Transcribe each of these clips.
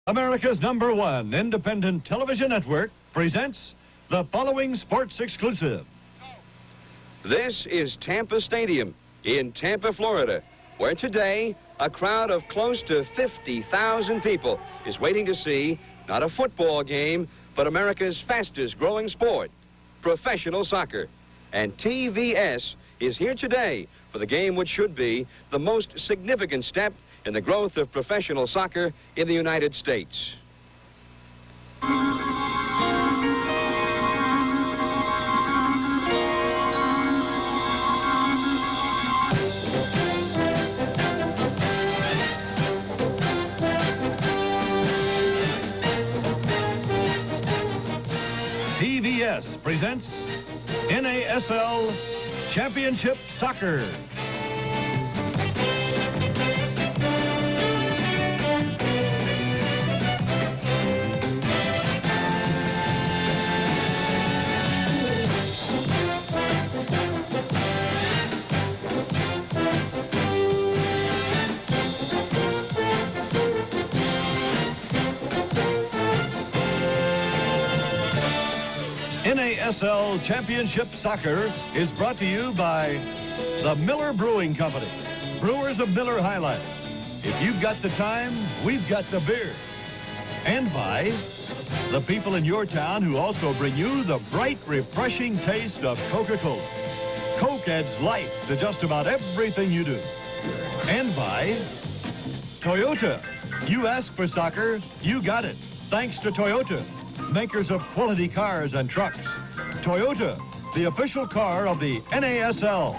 America's #1 independent television network presents the following sports exclusive. This is Tampa Stadium in Tampa, Florida, where today a crowd of close to 50,000 people is waiting to see not a football game, but America's fastest growing sport, professional soccer. And TVS is here today for the game which should be the most significant step in the growth of professional soccer in the United States. TVS presents NASL Championship Soccer. NASL Championship Soccer is brought to you by the Miller Brewing Company, brewers of Miller High Life. If you've got the time, we've got the beer. And by the people in your town who also bring you the bright, refreshing taste of Coca-Cola. Coke adds life to just about everything you do. And by Toyota. You ask for soccer, you got it. Thanks to Toyota, makers of quality cars and trucks. Toyota, the official car of the NASL.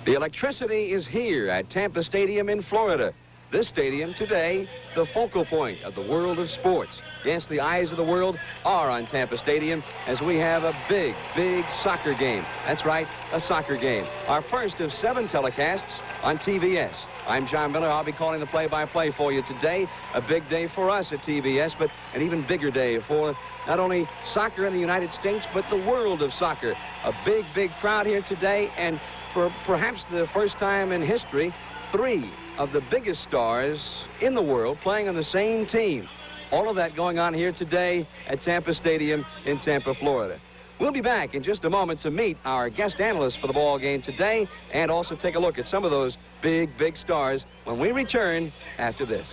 The electricity is here at Tampa Stadium in Florida. This stadium today, the focal point of the world of sports. Yes, the eyes of the world are on Tampa Stadium as we have a big, big soccer game. That's right, a soccer game. Our first of 7 telecasts on TVS. I'm John Miller. I'll be calling the play-by-play for you today. A big day for us at TVS, but an even bigger day for not only soccer in the United States, but the world of soccer. A big, big crowd here today, and for perhaps the first time in history, 3 of the biggest stars in the world playing on the same team. All of that going on here today at Tampa Stadium in Tampa, Florida. We'll be back in just a moment to meet our guest analysts for the ball game today and also take a look at some of those big, big stars when we return after this.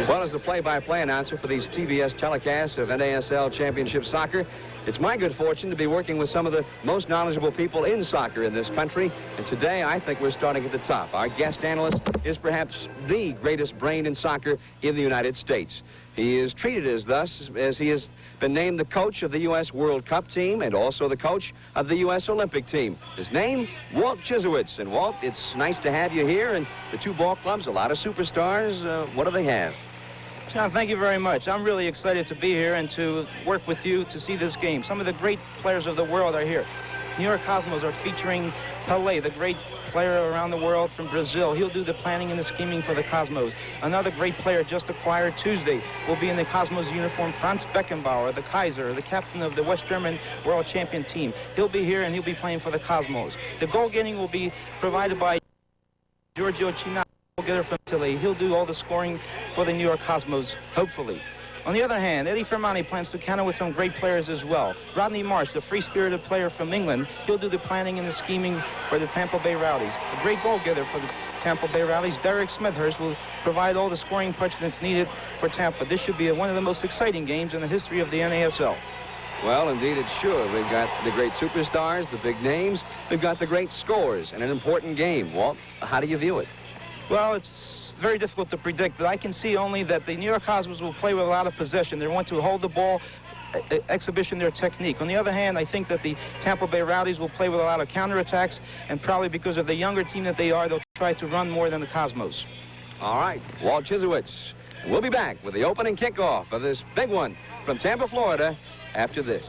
Well, as the play-by-play announcer for these TVS telecasts of NASL Championship Soccer, it's my good fortune to be working with some of the most knowledgeable people in soccer in this country. And today, I think we're starting at the top. Our guest analyst is perhaps the greatest brain in soccer in the United States. He is treated as thus, as he has been named the coach of the U.S. World Cup team and also the coach of the U.S. Olympic team. His name, Walt Chisowitz. And Walt, it's nice to have you here. And the two ball clubs, a lot of superstars. What do they have? John, thank you very much. I'm really excited to be here and to work with you to see this game. Some of the great players of the world are here. New York Cosmos are featuring Pelé, the great player around the world from Brazil. He'll do the planning and the scheming for the Cosmos. Another great player just acquired Tuesday will be in the Cosmos uniform, Franz Beckenbauer, the Kaiser, the captain of the West German world champion team. He'll be here and he'll be playing for the Cosmos. The goal-getting will be provided by Giorgio Chinati, goalgetter from Italy. He'll do all the scoring for the New York Cosmos, hopefully. On the other hand, Eddie Fermani plans to counter with some great players as well. Rodney Marsh, the free-spirited player from England, he'll do the planning and the scheming for the Tampa Bay Rowdies. A great goal-getter for the Tampa Bay Rowdies, Derek Smithhurst, will provide all the scoring punch that's needed for Tampa. This should be one of the most exciting games in the history of the NASL. Well, indeed it should. We've got the great superstars, the big names. We've got the great scores and an important game. Walt, how do you view it? Well, it's very difficult to predict, but I can see only that the New York Cosmos will play with a lot of possession. They want to hold the ball, exhibition their technique. On the other hand, I think that the Tampa Bay Rowdies will play with a lot of counterattacks, and probably because of the younger team that they are, they'll try to run more than the Cosmos. All right, Walt Chisowicz. We'll be back with the opening kickoff of this big one from Tampa, Florida, after this.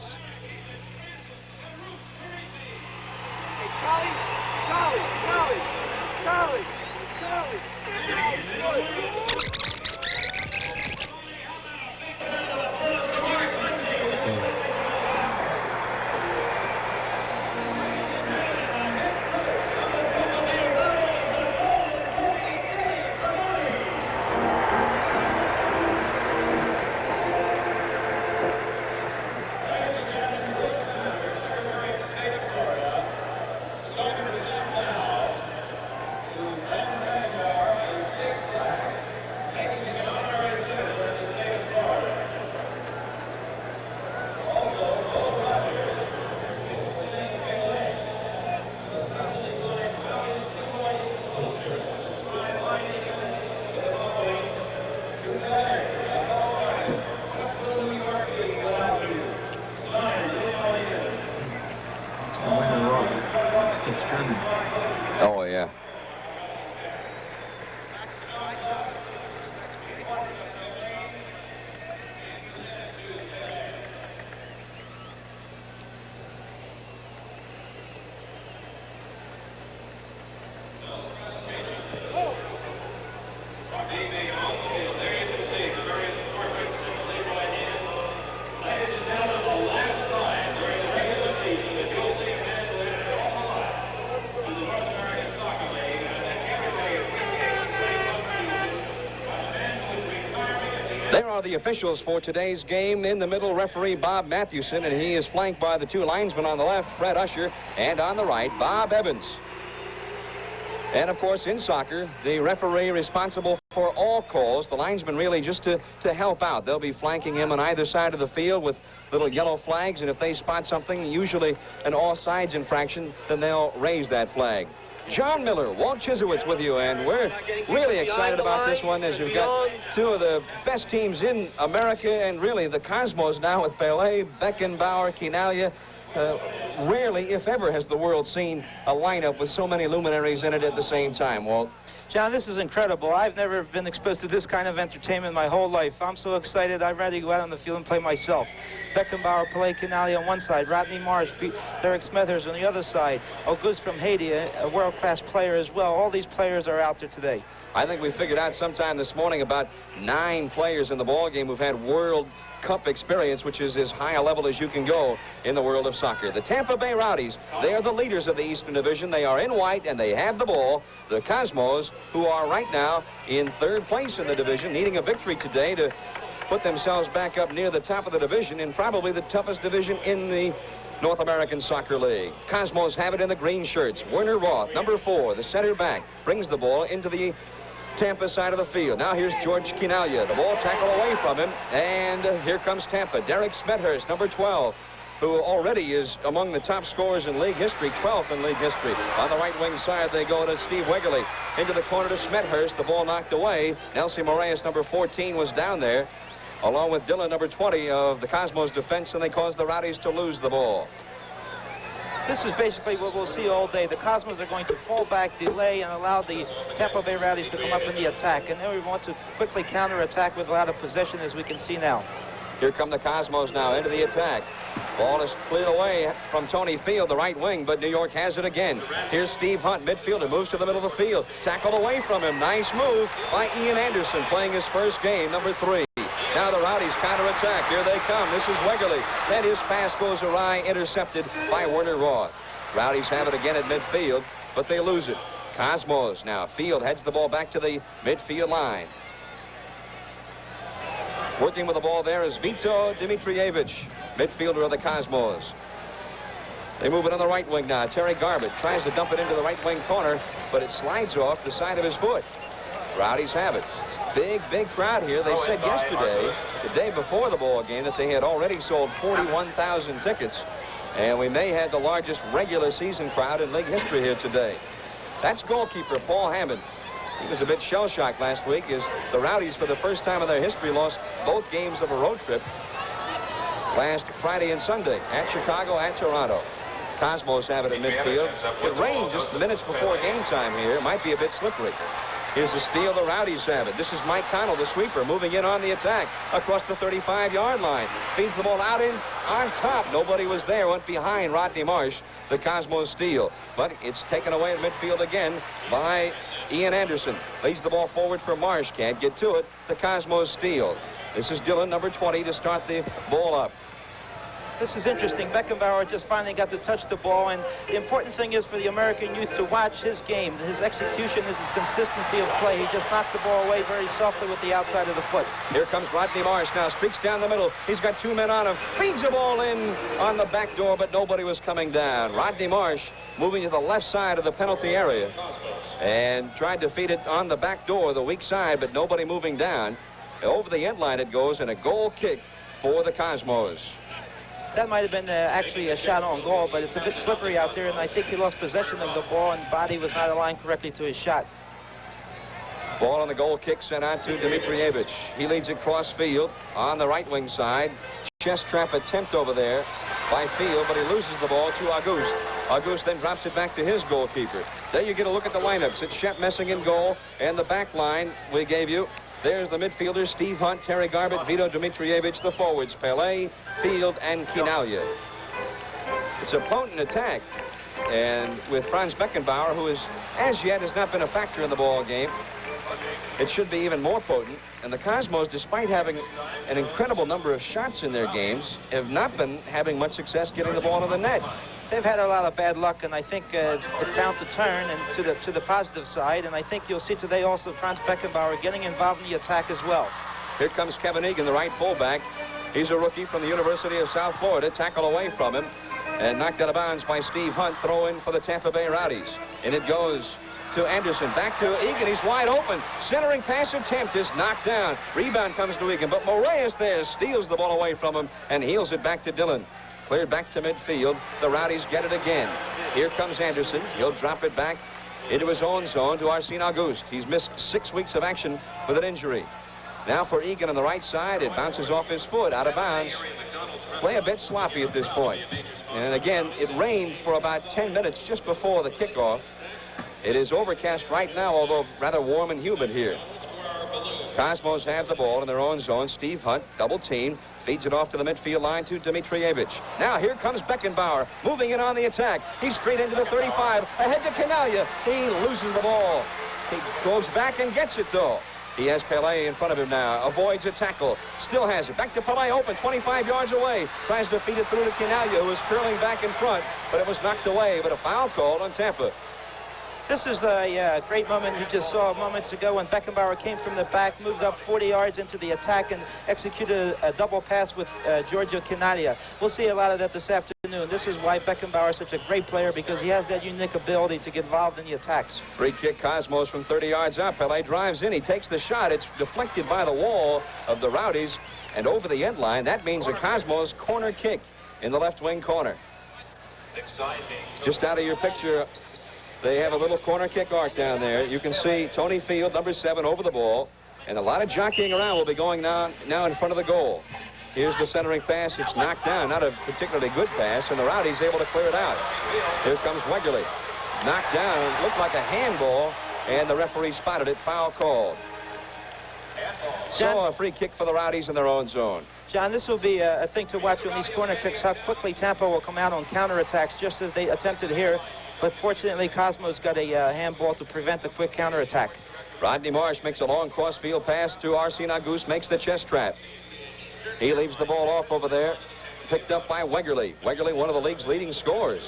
Oh, yeah. There are the officials for today's game. In the middle, referee Bob Mathewson, and he is flanked by the two linesmen on the left, Fred Usher, and on the right, Bob Evans. And, of course, in soccer, the referee responsible for all calls, the linesman really just to help out. They'll be flanking him on either side of the field with little yellow flags, and if they spot something, usually an offsides infraction, then they'll raise that flag. John Miller, Walt Chisowicz with you, and we're really excited about this one as you've got two of the best teams in America, and really the Cosmos now with Pelé, Beckenbauer, Quinalha. Rarely, if ever, has the world seen a lineup with so many luminaries in it at the same time, Walt. John, this is incredible. I've never been exposed to this kind of entertainment my whole life. I'm so excited, I'm ready to go out on the field and play myself. Beckenbauer, Pelé, Quinalha on one side, Rodney Marsh, Derek Smithhurst on the other side. Auguste from Haiti, a world-class player as well. All these players are out there today. I think we figured out sometime this morning about 9 players in the ballgame who've had World Cup experience, which is as high a level as you can go in the world of soccer. The Tampa Bay Rowdies, they are the leaders of the Eastern Division. They are in white, and they have the ball. The Cosmos, who are right now in 3rd place in the division, needing a victory today to put themselves back up near the top of the division in probably the toughest division in the North American Soccer League. Cosmos have it in the green shirts. Werner Roth, number 4, the center back, brings the ball into the Tampa side of the field. Now here's George Quinalha. The ball tackled away from him, and here comes Tampa. Derek Smithhurst, number 12, who already is among the top scorers in league history, 12th in league history. On the right wing side, they go to Steve Wegerle. Into the corner to Smithhurst. The ball knocked away. Nelson Moraes, number 14, was down there, along with Dillon, number 20 of the Cosmos defense, and they caused the Rowdies to lose the ball. This is basically what we'll see all day. The Cosmos are going to fall back, delay, and allow the Tampa Bay Rowdies to come up in the attack. And then we want to quickly counterattack with a lot of possession, as we can see now. Here come the Cosmos now into the attack. Ball is cleared away from Tony Field, the right wing, but New York has it again. Here's Steve Hunt, midfielder, moves to the middle of the field. Tackled away from him. Nice move by Ian Anderson, playing his first game, number 3. Now the Rowdies counterattack. Here they come. This is Wegerle. Then his pass goes awry, intercepted by Werner Roth. Rowdies have it again at midfield, but they lose it. Cosmos now. Field heads the ball back to the midfield line. Working with the ball there is Vito Dimitrievich, midfielder of the Cosmos. They move it on the right wing now. Terry Garbutt tries to dump it into the right wing corner, but it slides off the side of his foot. Rowdies have it. Big crowd here. They said yesterday, the day before the ball game, that they had already sold 41,000 tickets, and we may have the largest regular season crowd in league history here today. That's goalkeeper Paul Hammond. He was a bit shell-shocked last week as the Rowdies, for the first time in their history, lost both games of a road trip last Friday and Sunday, at Chicago, at Toronto. Cosmos have it in midfield. It rained just minutes before game time here. It might be a bit slippery. Here's the steal. The Rowdies have it. This is Mike Connell, the sweeper, moving in on the attack across the 35-yard line. Feeds the ball out in on top. Nobody was there. Went behind Rodney Marsh. The Cosmos steal. But it's taken away at midfield again by Ian Anderson. Leads the ball forward for Marsh. Can't get to it. The Cosmos steal. This is Dillon, number 20, to start the ball up. This is interesting. Beckenbauer just finally got to touch the ball, and the important thing is for the American youth to watch his game. His execution is his consistency of play. He just knocked the ball away very softly with the outside of the foot. Here comes Rodney Marsh now, streaks down the middle. He's got 2 men on him. Feeds the ball in on the back door, but nobody was coming down. Rodney Marsh moving to the left side of the penalty area and tried to feed it on the back door, the weak side, but nobody moving down. Over the end line it goes, and a goal kick for the Cosmos. That might have been actually a shot on goal, but it's a bit slippery out there, and I think he lost possession of the ball, and body was not aligned correctly to his shot. Ball on the goal kick sent out to Dimitrievich. He leads it cross field on the right wing side. Chest trap attempt over there by Field, but he loses the ball to Auguste. Auguste then drops it back to his goalkeeper. There you get a look at the lineups. It's Shep Messing in goal, and the back line we gave you. There's the midfielders, Steve Hunt, Terry Garbutt, Vito Dimitrievich, the forwards, Pelé, Field, and Kinalya. It's a potent attack, and with Franz Beckenbauer, who is, as yet, has not been a factor in the ball game, it should be even more potent. And the Cosmos, despite having an incredible number of shots in their games, have not been having much success getting the ball to the net. They've had a lot of bad luck, and I think it's bound to turn and to the positive side. And I think you'll see today also Franz Beckenbauer getting involved in the attack as well. Here comes Kevin Egan, the right fullback. He's a rookie from the University of South Florida. Tackle away from him and knocked out of bounds by Steve Hunt. Throw in for the Tampa Bay Rowdies. And it goes to Anderson. Back to Egan. He's wide open. Centering pass attempt is knocked down. Rebound comes to Egan, but Moraes there steals the ball away from him and heels it back to Dillon. Cleared back to midfield. The Rowdies get it again. Here comes Anderson. He'll drop it back into his own zone to Arsene Auguste. He's missed 6 weeks of action with an injury. Now for Egan on the right side. It bounces off his foot, out of bounds. Play a bit sloppy at this point. And again, it rained for about 10 minutes just before the kickoff. It is overcast right now, although rather warm and humid here. Cosmos have the ball in their own zone. Steve Hunt, double team, feeds it off to the midfield line to Dimitrievich. Now here comes Beckenbauer, moving in on the attack. He's straight into the 35, ahead to Kinalya. He loses the ball. He goes back and gets it, though. He has Pelé in front of him now, avoids a tackle, still has it. Back to Pelé, open, 25 yards away. Tries to feed it through to Kinalya, who is curling back in front, but it was knocked away, but a foul called on Tampa. This is a great moment you just saw moments ago when Beckenbauer came from the back, moved up 40 yards into the attack, and executed a double pass with Giorgio Kinalya. We'll see a lot of that this afternoon. This is why Beckenbauer is such a great player, because he has that unique ability to get involved in the attacks. Free kick, Cosmos from 30 yards up. Pelé drives in. He takes the shot. It's deflected by the wall of the Rowdies and over the end line. That means a Cosmos corner kick in the left wing corner. Just out of your picture, they have a little corner kick arc down there. You can see Tony Field, number 7, over the ball. And a lot of jockeying around will be going on now in front of the goal. Here's the centering pass. It's knocked down. Not a particularly good pass, and the Rowdies able to clear it out. Here comes Wegerle. Knocked down. Looked like a handball, and the referee spotted it. Foul called. So a free kick for the Rowdies in their own zone. John, this will be a thing to watch on these corner kicks, how quickly Tampa will come out on counterattacks, just as they attempted here. But fortunately, Cosmo's got a handball to prevent the quick counterattack. Rodney Marsh makes a long crossfield pass to Arsene Auguste, makes the chest trap. He leaves the ball off over there, picked up by Wegerle. Wegerle, one of the league's leading scorers.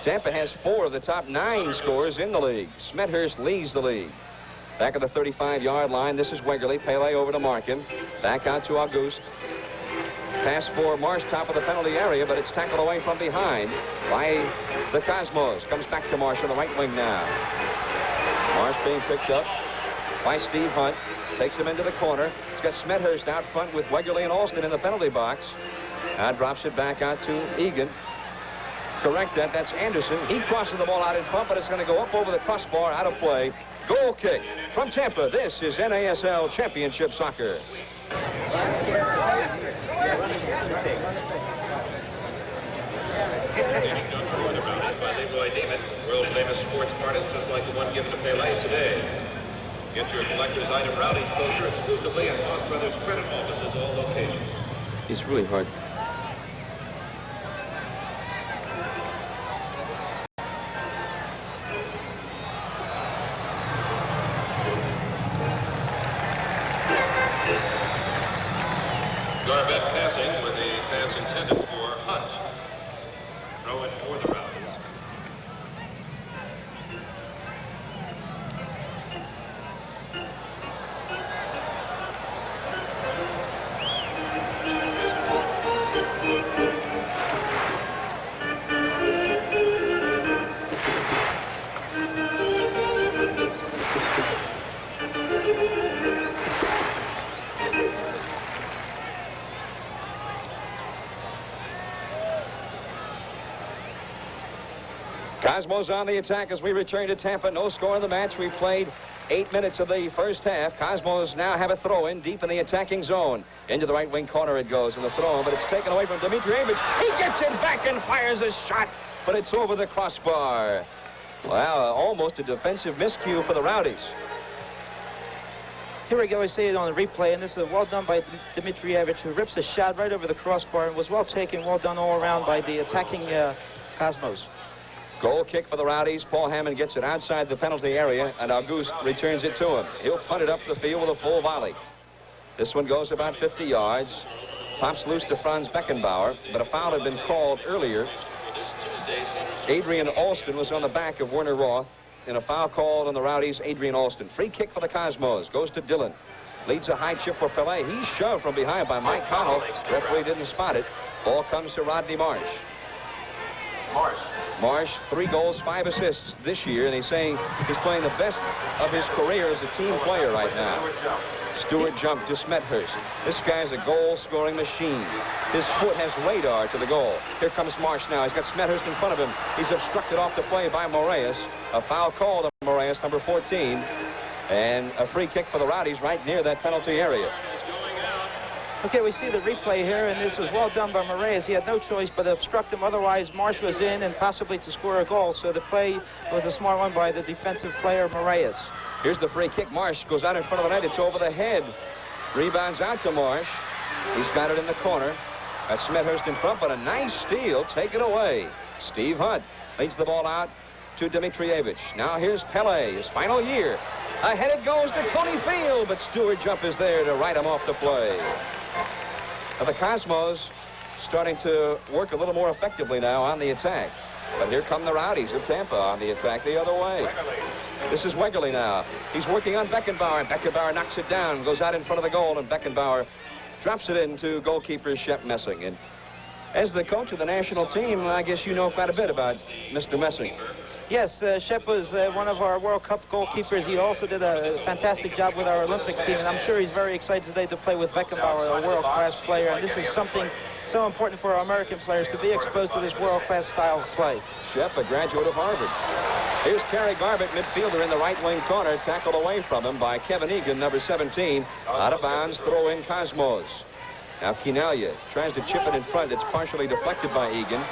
Tampa has 4 of the top 9 scorers in the league. Smethurst leads the league. Back at the 35-yard line, this is Wegerle. Pele over to mark him. Back out to Auguste. Pass for Marsh, top of the penalty area, but it's tackled away from behind by the Cosmos. Comes back to Marsh on the right wing now. Marsh being picked up by Steve Hunt. Takes him into the corner. He's got Smethurst out front with Wegerle and Alston in the penalty box. Now drops it back out to Egan. Correct that. That's Anderson. He crosses the ball out in front, but it's going to go up over the crossbar, out of play. Goal kick from Tampa. This is NASL Championship Soccer. World-famous sports artist, just like the one given to Pele today. Get your collector's item Rowdies poster exclusively at Moss Brothers Credit Offices, all locations. It's really hard. Garbett passing with a pass intended for Hunt. Throw it for the Rowdies. Cosmos on the attack as we return to Tampa. No score in the match. We've played 8 minutes of the first half. Cosmos now have a throw-in deep in the attacking zone. Into the right wing corner it goes in the throw-in, but it's taken away from Dimitrievich. He gets it back and fires a shot, but it's over the crossbar. Well, almost a defensive miscue for the Rowdies. Here we go. We see it on the replay, and this is well done by Dimitrievich, who rips a shot right over the crossbar and was well taken, well done all around by the attacking Cosmos. Goal kick for the Rowdies. Paul Hammond gets it outside the penalty area, and Auguste returns it to him. He'll punt it up the field with a full volley. This one goes about 50 yards. Pops loose to Franz Beckenbauer, but a foul had been called earlier. Adrian Alston was on the back of Werner Roth, and a foul called on the Rowdies. Adrian Alston. Free kick for the Cosmos. Goes to Dillon. Leads a high chip for Pele. He's shoved from behind by Mike Connell. Referee didn't spot it. Ball comes to Rodney Marsh. Marsh, 3 goals, 5 assists this year, and he's saying he's playing the best of his career as a team player right now. Stewart jumped to Smethurst. This guy's a goal-scoring machine. His foot has radar to the goal. Here comes Marsh now. He's got Smethurst in front of him. He's obstructed off the play by Moraes. A foul called on Moraes, number 14, and a free kick for the Rowdies right near that penalty area. Okay, we see the replay here, and this was well done by Moraes. He had no choice but to obstruct him. Otherwise, Marsh was in and possibly to score a goal. So the play was a smart one by the defensive player, Moraes. Here's the free kick. Marsh goes out in front of the net. It's over the head. Rebounds out to Marsh. He's got it in the corner. That's Smethurst in front, but a nice steal. Take it away. Steve Hunt leads the ball out to Dimitrievich. Now here's Pele, his final year. Ahead it goes to Tony Field, but Stewart Jump is there to write him off the play. Now the Cosmos starting to work a little more effectively now on the attack. But here come the Rowdies of Tampa on the attack the other way. This is Wegerle now. He's working on Beckenbauer, and Beckenbauer knocks it down, goes out in front of the goal, and Beckenbauer drops it into goalkeeper Shep Messing. And as the coach of the national team, I guess you know quite a bit about Mr. Messing. Yes, Shep was one of our World Cup goalkeepers. He also did a fantastic job with our Olympic team, and I'm sure he's very excited today to play with Beckenbauer, a world-class player. And this is something so important for our American players to be exposed to this world-class style of play. Shep, a graduate of Harvard. Here's Terry Garbett, midfielder in the right wing corner, tackled away from him by Kevin Egan, number 17. Out of bounds, throw in Cosmos. Now Quinalia tries to chip it in front. It's partially deflected by Egan.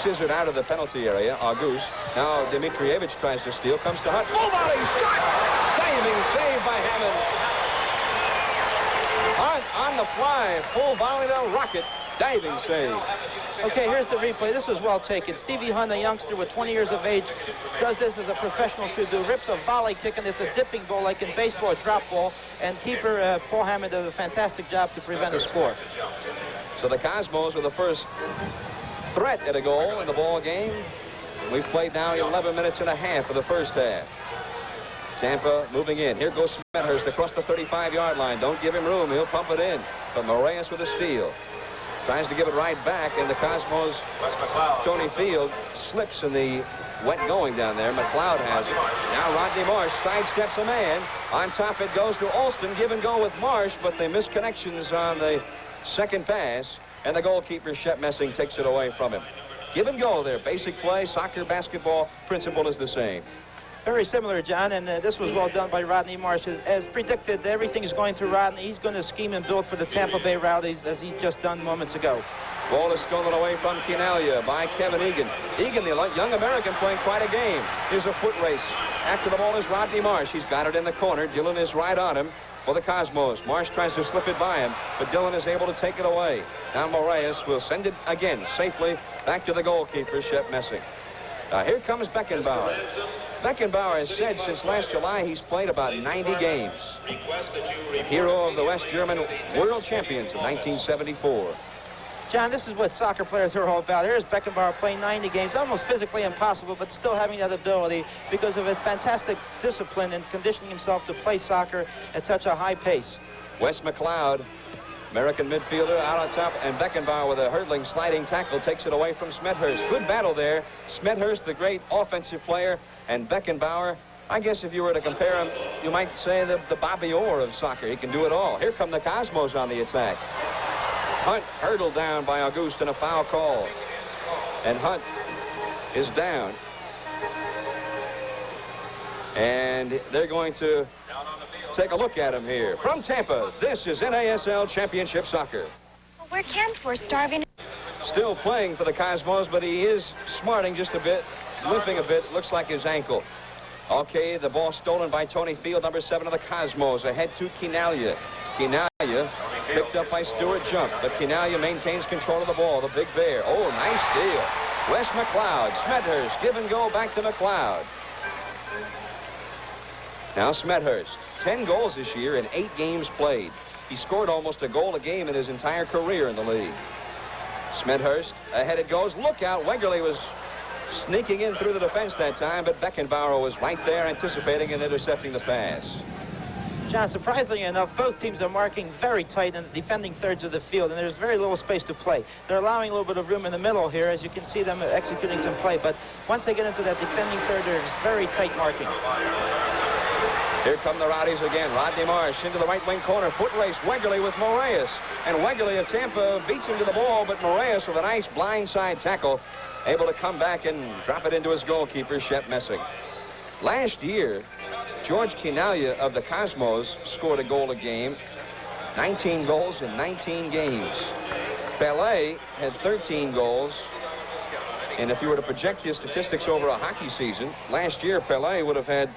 Scissored out of the penalty area. Auguste. Now Dimitrievich tries to steal. Comes to Hunt. Full volley shot! Diving save by Hammond. Hunt on the fly. Full volley to Rocket. Diving save. Okay, here's the replay. This was well taken. Stevie Hunt, a youngster with 20 years of age, does this as a professional should do. Rips a volley kick, and it's a dipping ball like in baseball, a drop ball. And keeper Paul Hammond does a fantastic job to prevent a score. So the Cosmos are the first threat at a goal in the ball game. We've played now 11 minutes and a half of the first half. Tampa moving in. Here goes Smethurst across the 35-yard line. Don't give him room. He'll pump it in. But Moraes with a steal. Tries to give it right back, and the Cosmos, Tony Field, slips in the wet going down there. McLeod has it. Now Rodney Marsh sidesteps a man. On top it goes to Alston. Give and go with Marsh, but they miss connections on the second pass, and the goalkeeper, Shep Messing, takes it away from him. Give and go there. Basic play, soccer, basketball, principle is the same. Very similar, John, and this was well done by Rodney Marsh. As predicted, everything is going to Rodney. He's going to scheme and build for the Tampa Bay Rowdies, as he's just done moments ago. Ball is stolen away from Quinalia by Kevin Egan. Egan, the young American, playing quite a game. Here's a foot race. After the ball is Rodney Marsh. He's got it in the corner. Dillon is right on him for the Cosmos. Marsh tries to slip it by him, but Dillon is able to take it away. Now Moraes will send it again safely back to the goalkeeper, Shep Messing. Now here comes Beckenbauer. Beckenbauer has said since last July he's played about 90 games. Hero of the West German World Champions of 1974. John, this is what soccer players are all about. Here's Beckenbauer playing 90 games, almost physically impossible, but still having that ability because of his fantastic discipline and conditioning himself to play soccer at such a high pace. Wes McLeod, American midfielder, out on top, and Beckenbauer with a hurdling sliding tackle takes it away from Smethurst. Good battle there. Smethurst, the great offensive player, and Beckenbauer, I guess if you were to compare him, you might say the Bobby Orr of soccer. He can do it all. Here come the Cosmos on the attack. Hunt hurdled down by Auguste and a foul call. And Hunt is down. And they're going to take a look at him here. From Tampa, this is NASL Championship Soccer. We're camped for starving. Still playing for the Cosmos, but he is smarting just a bit, limping a bit. Looks like his ankle. Okay, the ball stolen by Tony Field, number 7 of the Cosmos. Ahead to Quinalia. Quinalia picked up by Stewart Jump, but Quinalia maintains control of the ball. The Big Bear. Oh, nice steal. Wes McLeod. Smethurst. Give and go back to McLeod. Now Smethurst. 10 goals this year in 8 games played. He scored almost a goal a game in his entire career in the league. Smethurst, ahead it goes. Look out. Wegerle was sneaking in through the defense that time, but Beckenbauer was right there anticipating and intercepting the pass. John, surprisingly enough, both teams are marking very tight in the defending thirds of the field, and there's very little space to play. They're allowing a little bit of room in the middle here, as you can see them executing some play, but once they get into that defending third, there's very tight marking. Here come the Rowdies again. Rodney Marsh into the right wing corner. Foot race. Wegerle with Moraes. And Wegerle of Tampa beats him to the ball, but Moraes with a nice blindside tackle, able to come back and drop it into his goalkeeper, Shep Messing. Last year, George Quinalia of the Cosmos scored a goal a game. 19 goals in 19 games. Pelé had 13 goals. And if you were to project his statistics over a hockey season, last year Pelé would have had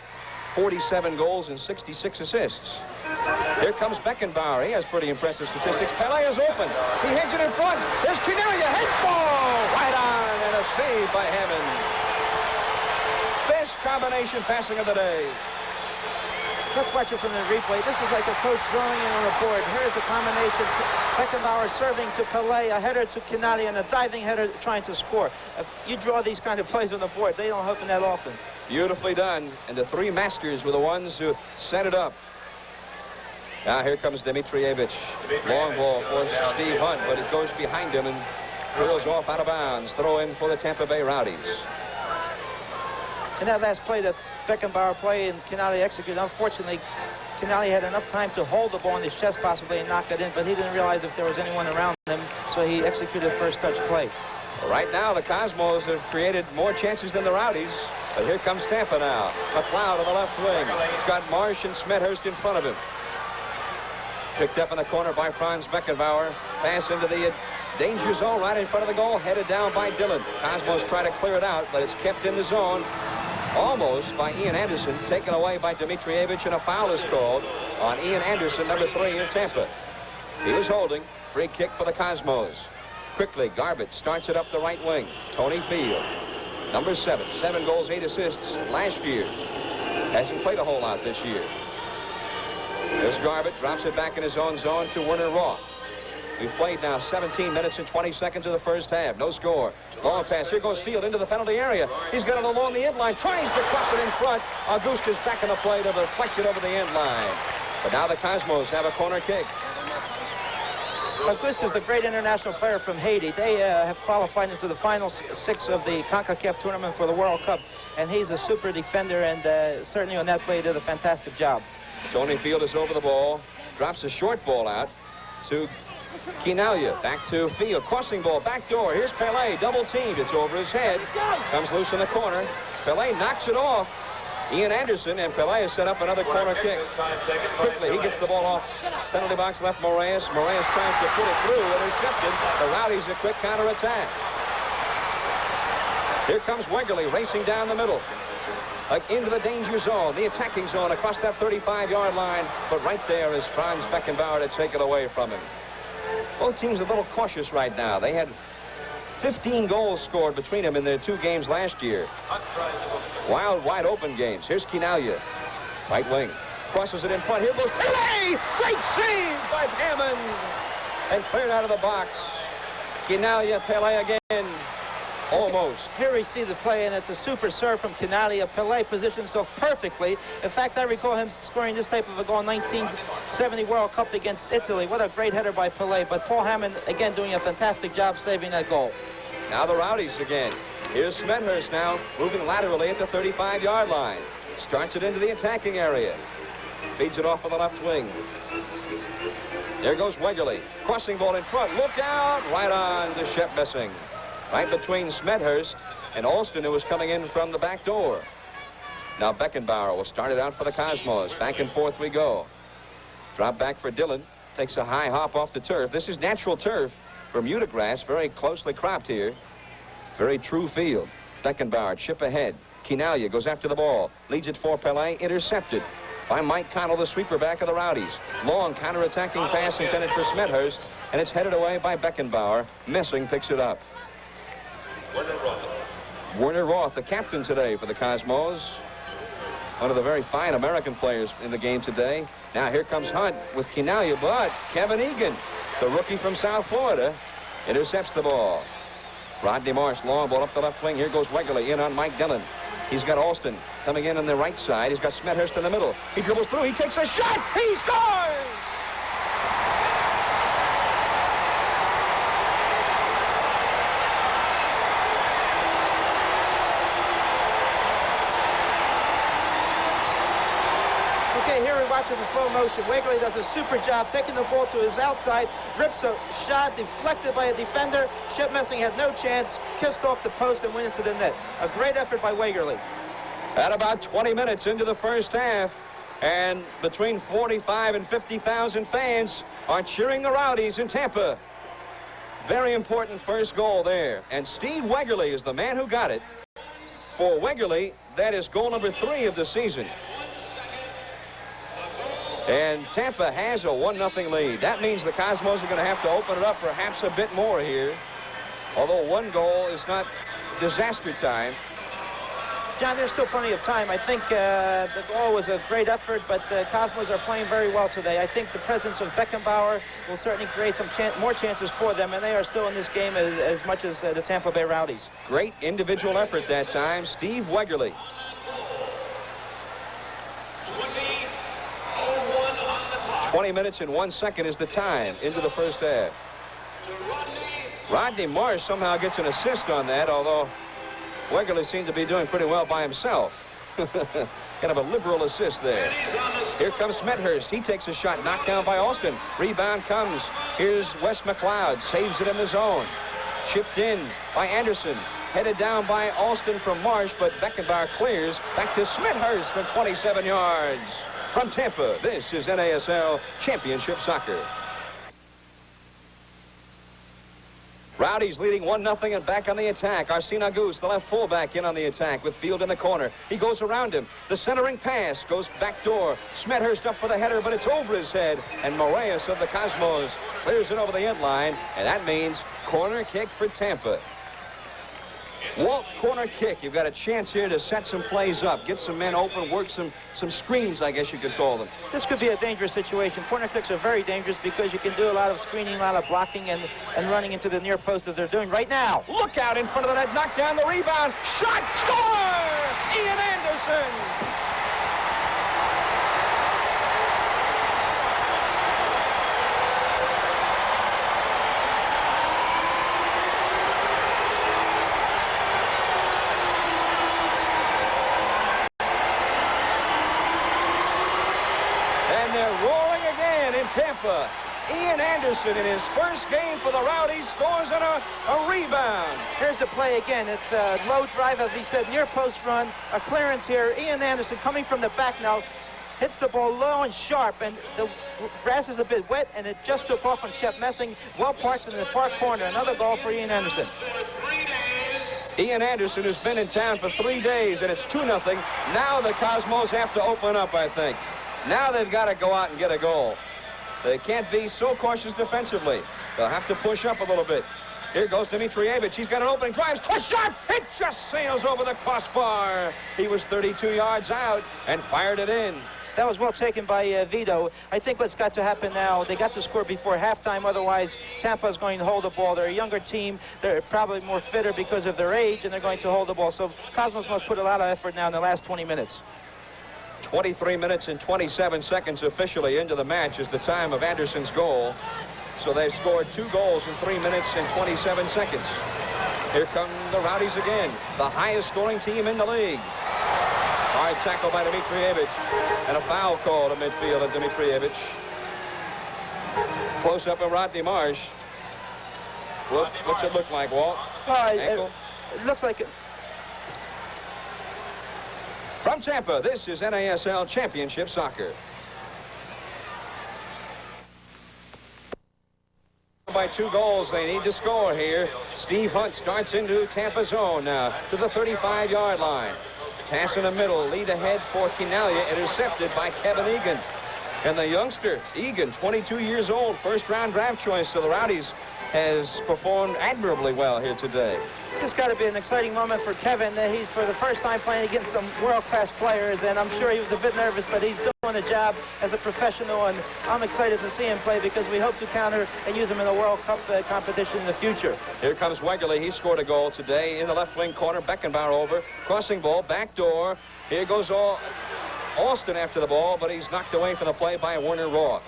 47 goals and 66 assists. Here comes Beckenbauer. He has pretty impressive statistics. Pelé is open. He heads it in front. There's Quinalia. Head ball! Right on, and a save by Hammond. Best combination passing of the day. Let's watch this in the replay. This is like a coach throwing in on the board. Here's a combination. Beckenbauer serving to Pelé, a header to Quinalia, and a diving header trying to score. If you draw these kind of plays on the board, they don't happen that often. Beautifully done. And the 3 masters were the ones who set it up. Now here comes Dimitrievich. Long ball for Steve Hunt, but it goes behind him and curls off out of bounds. Throw in for the Tampa Bay Rowdies. In that last play that Beckenbauer played and Quinalia executed, unfortunately, Quinalia had enough time to hold the ball in his chest possibly and knock it in, but he didn't realize if there was anyone around him, so he executed first touch play. Right now, the Cosmos have created more chances than the Rowdies, but here comes Tampa now. McLeod on the left wing. He's got Marsh and Smethurst in front of him. Picked up in the corner by Franz Beckenbauer. Pass into the danger zone right in front of the goal. Headed down by Dillon. Cosmos try to clear it out, but it's kept in the zone. Almost by Ian Anderson. Taken away by Dimitrievich, and a foul is called on Ian Anderson, number 3 in Tampa. He was holding. Free kick for the Cosmos. Quickly, Garbett starts it up the right wing. Tony Field, number 7. 7 goals, 8 assists last year. Hasn't played a whole lot this year. There's Garbett, drops it back in his own zone to Werner Roth. We've played now 17 minutes and 20 seconds of the first half. No score. Long pass. Here goes Field into the penalty area. He's got it along the end line. Tries to cross it in front. Auguste is back in the play to deflect it over the end line. But now the Cosmos have a corner kick. Auguste is the great international player from Haiti. They have qualified into the final 6 of the CONCACAF tournament for the World Cup. And he's a super defender, and certainly on that play did a fantastic job. Tony Field is over the ball. Drops a short ball out to Quinalia. Back to Field. Crossing ball. Back door. Here's Pelé. Double teamed. It's over his head. Comes loose in the corner. Pelé knocks it off. Ian Anderson, and Pelé has set up another corner kick. Quickly, he gets the ball off. Penalty box left Moraes. Moraes tries to put it through. Intercepted. The Rowdies a quick counterattack. Here comes Wegerle racing down the middle. Into the danger zone, the attacking zone across that 35-yard line. But right there is Franz Beckenbauer to take it away from him. Both teams a little cautious right now. They had 15 goals scored between them in their 2 games last year. Wild, wide open games. Here's Quinalia. Right wing. Crosses it in front. Here goes Pelé! Great save by Hammond! And cleared out of the box. Quinalia, Pelé again. Almost. Here we see the play, and it's a super serve from Quinalia. Pelé positioned himself perfectly. In fact, I recall him scoring this type of a goal in 1970 World Cup against Italy. What a great header by Pelé. But Paul Hammond, again, doing a fantastic job saving that goal. Now the Rowdies again. Here's Smethurst now, moving laterally at the 35-yard line. Starts it into the attacking area. Feeds it off on the left wing. There goes Wegerle. Crossing ball in front. Look out! Right on to Shep Messing. Right between Smethurst and Alston, who was coming in from the back door. Now Beckenbauer will start it out for the Cosmos. Back and forth we go. Drop back for Dillon. Takes a high hop off the turf. This is natural turf. Bermuda grass, very closely cropped here. Very true field. Beckenbauer, chip ahead. Quinalia goes after the ball. Leads it for Pelé. Intercepted by Mike Connell, the sweeper back of the Rowdies. Long counter-attacking pass intended for Smethurst, and it's headed away by Beckenbauer. Messing picks it up. Werner Roth, the captain today for the Cosmos. One of the very fine American players in the game today. Now here comes Hunt with Quinalia, but Kevin Egan, the rookie from South Florida, intercepts the ball. Rodney Marsh, long ball up the left wing. Here goes Wegerle in on Mike Dillon. He's got Alston coming in on the right side. He's got Smethurst in the middle. He dribbles through. He takes a shot. He scores! Here we watch it in slow motion. Wegerle does a super job taking the ball to his outside, rips a shot, deflected by a defender. Shep Messing had no chance, kissed off the post and went into the net. A great effort by Wegerle. At about 20 minutes into the first half, and between 45 and 50,000 fans are cheering the Rowdies in Tampa. Very important first goal there. And Steve Wegerle is the man who got it. For Wegerle, that is goal number 3 of the season. And Tampa has a 1-0 lead. That means the Cosmos are going to have to open it up perhaps a bit more here. Although 1 goal is not disaster time. John, there's still plenty of time. I think the goal was a great effort, but the Cosmos are playing very well today. I think the presence of Beckenbauer will certainly create some more chances for them, and they are still in this game as much as the Tampa Bay Rowdies. Great individual effort that time. Steve Wegerle. 20 minutes and 1 second is the time into the first half. Rodney Marsh somehow gets an assist on that, although Wegerle seemed to be doing pretty well by himself. Kind of a liberal assist there. Here comes Smethurst. He takes a shot, knocked down by Alston. Rebound comes. Here's Wes McLeod. Saves it in the zone. Chipped in by Anderson. Headed down by Alston from Marsh, but Beckenbauer clears. Back to Smethurst from 27 yards. From Tampa, this is NASL Championship Soccer. Rowdies leading 1-0 and back on the attack. Arsena Goose, the left fullback, in on the attack with Field in the corner. He goes around him. The centering pass goes back door. Smethurst up for the header, but it's over his head. And Moraes of the Cosmos clears it over the end line, and that means corner kick for Tampa. Walt, corner kick. You've got a chance here to set some plays up, get some men open, work some screens, I guess you could call them. This could be a dangerous situation. Corner kicks are very dangerous because you can do a lot of screening, a lot of blocking, and running into the near post as they're doing right now. Look out in front of the net, knock down the rebound, shot, score! Ian Anderson! Tampa. Ian Anderson in his first game for the Rowdies scores on a rebound. Here's the play again. It's a low drive, as he said, near post run. A clearance here. Ian Anderson coming from the back now. Hits the ball low and sharp, and the grass is a bit wet, and it just took off on Shep Messing. Well parked in the far corner. Another goal for Ian Anderson. Ian Anderson has been in town for 3 days, and it's 2-0. Now the Cosmos have to open up, I think. Now they've got to go out and get a goal. They can't be so cautious defensively. They'll have to push up a little bit. Here goes Dimitrievich. He's got an opening, drives, a shot! It just sails over the crossbar. He was 32 yards out and fired it in. That was well taken by Vito. I think what's got to happen now, they got to score before halftime, otherwise Tampa's going to hold the ball. They're a younger team. They're probably more fitter because of their age, and they're going to hold the ball. So Cosmos must put a lot of effort now in the last 20 minutes. 23 minutes and 27 seconds officially into the match is the time of Anderson's goal. So they've scored 2 goals in 3 minutes and 27 seconds. Here come the Rowdies again, the highest scoring team in the league. Hard tackle by Dimitrievich, and a foul call to midfield of Dimitrievich. Close up of Rodney Marsh. What's it look like, Walt? It looks like... From Tampa, this is NASL Championship Soccer. By 2 goals, they need to score here. Steve Hunt starts into Tampa zone now to the 35-yard line. Pass in the middle, lead ahead for Quinalia, intercepted by Kevin Egan. And the youngster, Egan, 22 years old, first-round draft choice of the Rowdies, has performed admirably well here today. This got to be an exciting moment for Kevin. He's for the first time playing against some world-class players, and I'm sure he was a bit nervous, but he's doing a job as a professional, and I'm excited to see him play because we hope to counter and use him in the World Cup competition in the future. Here comes Wegerle. He scored a goal today in the left wing corner. Beckenbauer over. Crossing ball, back door. Here goes Austin after the ball, but he's knocked away from the play by Werner Roth.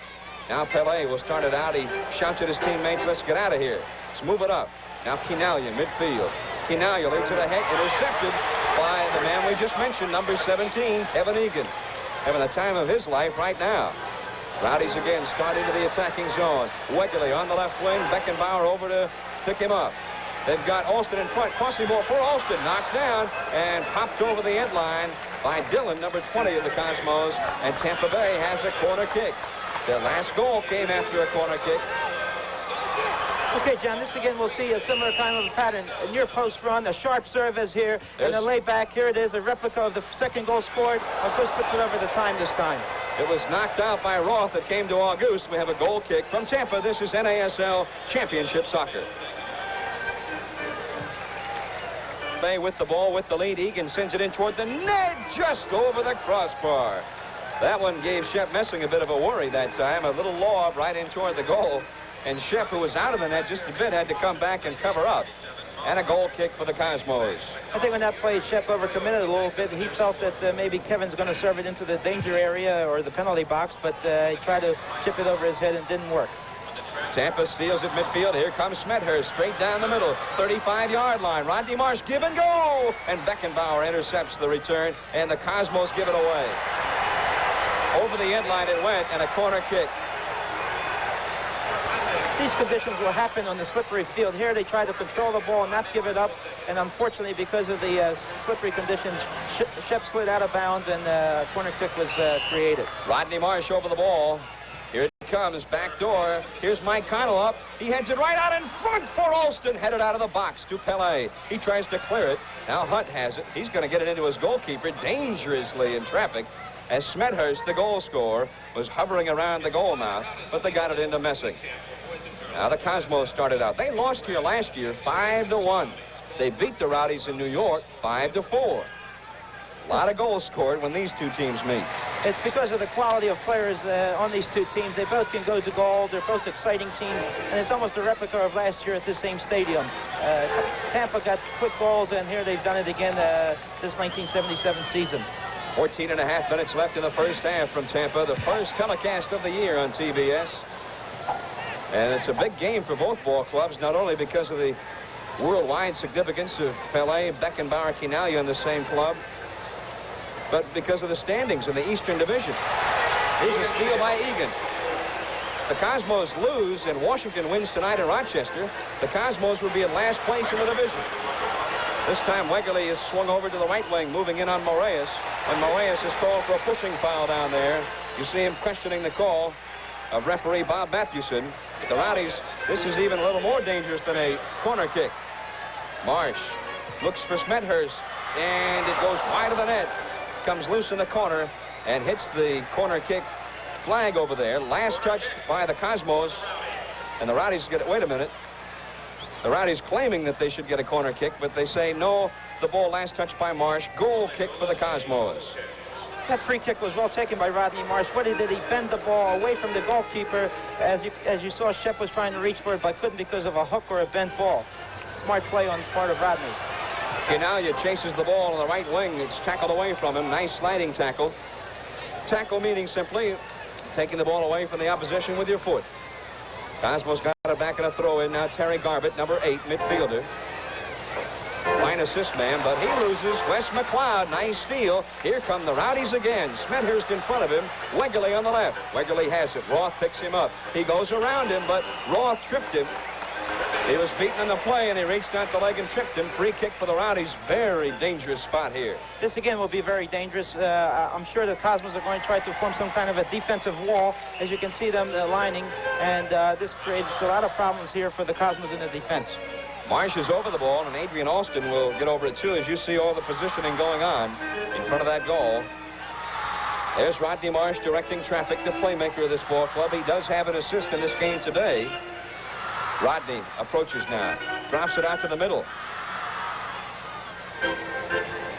Now Pelé will start it out. He shouts at his teammates, let's get out of here. Let's move it up. Now Quinalia, midfield. Quinalia leads it ahead, intercepted by the man we just mentioned, number 17, Kevin Egan. Having the time of his life right now. Rowdies again start into the attacking zone. Wegerle on the left wing, Beckenbauer over to pick him up. They've got Austin in front, crossing ball for Austin, knocked down and popped over the end line by Dillon, number 20 of the Cosmos, and Tampa Bay has a corner kick. Their last goal came after a corner kick. Okay, John, this again we'll see a similar kind of pattern. A near post run, a sharp serve is here, and a layback. Here it is, a replica of the second goal scored. August puts it over the time this time. It was knocked out by Roth that came to August. We have a goal kick from Tampa. This is NASL Championship Soccer. Bay with the ball, with the lead. Egan sends it in toward the net, just over the crossbar. That one gave Shep Messing a bit of a worry that time. A little lob right in toward the goal. And Shep, who was out of the net just a bit, had to come back and cover up. And a goal kick for the Cosmos. I think when that play, Shep overcommitted a little bit. He felt that maybe Kevin's going to serve it into the danger area or the penalty box, but he tried to chip it over his head and didn't work. Tampa steals at midfield. Here comes Smethurst straight down the middle. 35-yard line. Rodney Marsh, give and go. And Beckenbauer intercepts the return, and the Cosmos give it away. Over the end line it went, and a corner kick. These conditions will happen on the slippery field. Here they try to control the ball and not give it up, and unfortunately because of the slippery conditions, Shep slid out of bounds and a corner kick was created. Rodney Marsh over the ball. Here it comes, back door. Here's Mike Connell up. He heads it right out in front for Alston. Headed out of the box to Pele. He tries to clear it. Now Hunt has it. He's going to get it into his goalkeeper dangerously in traffic as Smethurst, the goal scorer, was hovering around the goal mouth, but they got it into Messing. Now the Cosmos started out. They lost here last year 5-1. They beat the Rowdies in New York 5-4. A lot of goals scored when these two teams meet. It's because of the quality of players on these two teams. They both can go to goal. They're both exciting teams, and it's almost a replica of last year at this same stadium. Tampa got quick goals, and here they've done it again this 1977 season. 14.5 minutes left in the first half from Tampa, the first telecast of the year on TBS. And it's a big game for both ball clubs, not only because of the worldwide significance of Pele, Beckenbauer, Quinalha in the same club, but because of the standings in the Eastern Division. Here's a steal by Egan. The Cosmos lose and Washington wins tonight in Rochester. The Cosmos will be in last place in the division. This time Wegerle is swung over to the right wing, moving in on Moraes, and Moraes is called for a pushing foul down there. You see him questioning the call of referee Bob Mathewson. The Rowdies, this is even a little more dangerous than a corner kick. Marsh looks for Smethurst, and it goes wide of the net. Comes loose in the corner and hits the corner kick flag over there. Last touch by the Cosmos, and the Rowdies get it. Wait a minute. The Rowdies claiming that they should get a corner kick, but they say no, the ball last touched by Marsh. Goal kick for the Cosmos. That free kick was well taken by Rodney Marsh. What he did, he bent the ball away from the goalkeeper. As you saw, Shep was trying to reach for it, but couldn't because of a hook or a bent ball. Smart play on the part of Rodney. Quinalha chases the ball on the right wing. It's tackled away from him. Nice sliding tackle. Tackle meaning simply taking the ball away from the opposition with your foot. Cosmos got it back in a throw-in. Now Terry Garbutt, number 8, midfielder. Fine assist man, but he loses. Wes McLeod, nice steal. Here come the Rowdies again. Smethurst in front of him. Wegerle on the left. Wegerle has it. Roth picks him up. He goes around him, but Roth tripped him. He was beaten in the play, and he reached out the leg and tripped him. Free kick for the Rowdies. Very dangerous spot here. This, again, will be very dangerous. I'm sure the Cosmos are going to try to form some kind of a defensive wall. As you can see them lining, and this creates a lot of problems here for the Cosmos in the defense. Marsh is over the ball, and Adrian Alston will get over it, too, as you see all the positioning going on in front of that goal. There's Rodney Marsh directing traffic, the playmaker of this ball club. He does have an assist in this game today. Rodney approaches now, drops it out to the middle.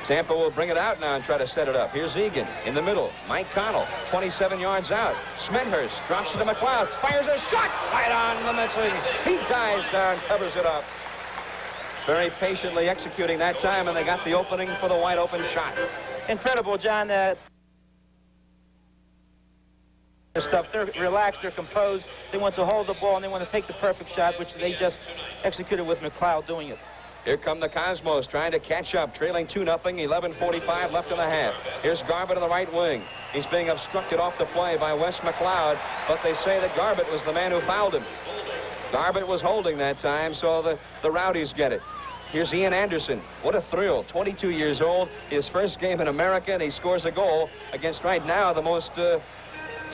Tampa will bring it out now and try to set it up. Here's Egan in the middle. Mike Connell, 27 yards out. Smethurst drops it to McLeod, fires a shot right on the missing. He dives down, covers it up. Very patiently executing that time, and they got the opening for the wide open shot. Incredible, John. Stuff. They're relaxed, they're composed. They want to hold the ball, and they want to take the perfect shot, which they just executed with McLeod doing it. Here come the Cosmos trying to catch up, trailing 2-0, 11:45 left in the half. Here's Garbutt on the right wing. He's being obstructed off the play by Wes McLeod, but they say that Garbutt was the man who fouled him. Garbutt was holding that time, so the Rowdies get it. Here's Ian Anderson. What a thrill. 22 years old, his first game in America, and he scores a goal against right now the most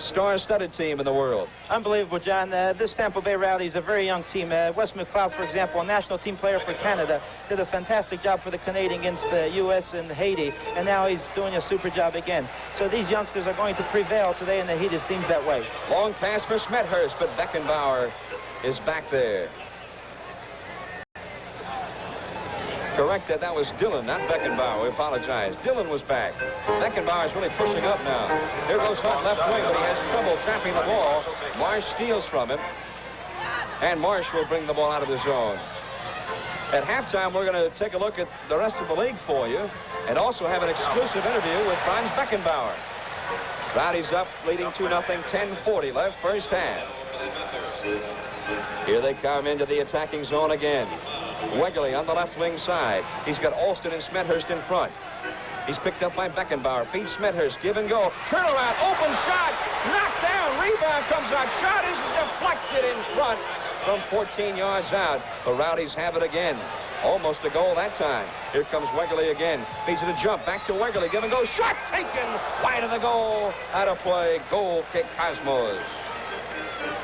star-studded team in the world. Unbelievable, John. This Tampa Bay Rowdies is a very young team. Wes McLeod, for example, a national team player for Canada, did a fantastic job for the Canadian against the U.S. and Haiti, and now he's doing a super job again. So these youngsters are going to prevail today in the heat. It seems that way. Long pass for Smethurst, but Beckenbauer is back there. Corrected, that was Dillon, not Beckenbauer. We apologize. Dillon was back. Beckenbauer's really pushing up now. Here goes Hunt left wing, but he has trouble trapping the ball. Marsh steals from him, and Marsh will bring the ball out of the zone. At halftime, we're going to take a look at the rest of the league for you, and also have an exclusive interview with Franz Beckenbauer. Rowdies up, leading 2-0, 10:40 left, first half. Here they come into the attacking zone again. Wegerle on the left wing side. He's got Alston and Smethurst in front. He's picked up by Beckenbauer. Feeds Smethurst. Give and go. Turnaround. Open shot. Knocked down. Rebound comes out. Shot is deflected in front. from 14 yards out. The Rowdies have it again. Almost a goal that time. Here comes Wegerle again. Needs to jump. Back to Wegerle. Give and go. Shot taken. Wide of the goal. Out of play. Goal kick Cosmos.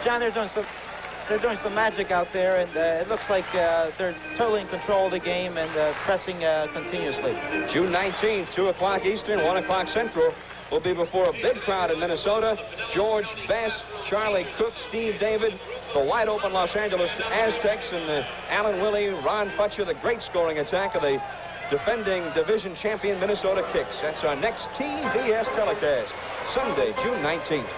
John, they're doing some magic out there, and it looks like they're totally in control of the game and pressing continuously. June 19th, 2 o'clock Eastern, 1 o'clock Central. Will be before a big crowd in Minnesota. George Best, Charlie Cook, Steve David, the wide open Los Angeles Aztecs, and Alan Willie, Ron Futcher, the great scoring attack of the defending division champion Minnesota Kicks. That's our next TBS telecast, Sunday, June 19th.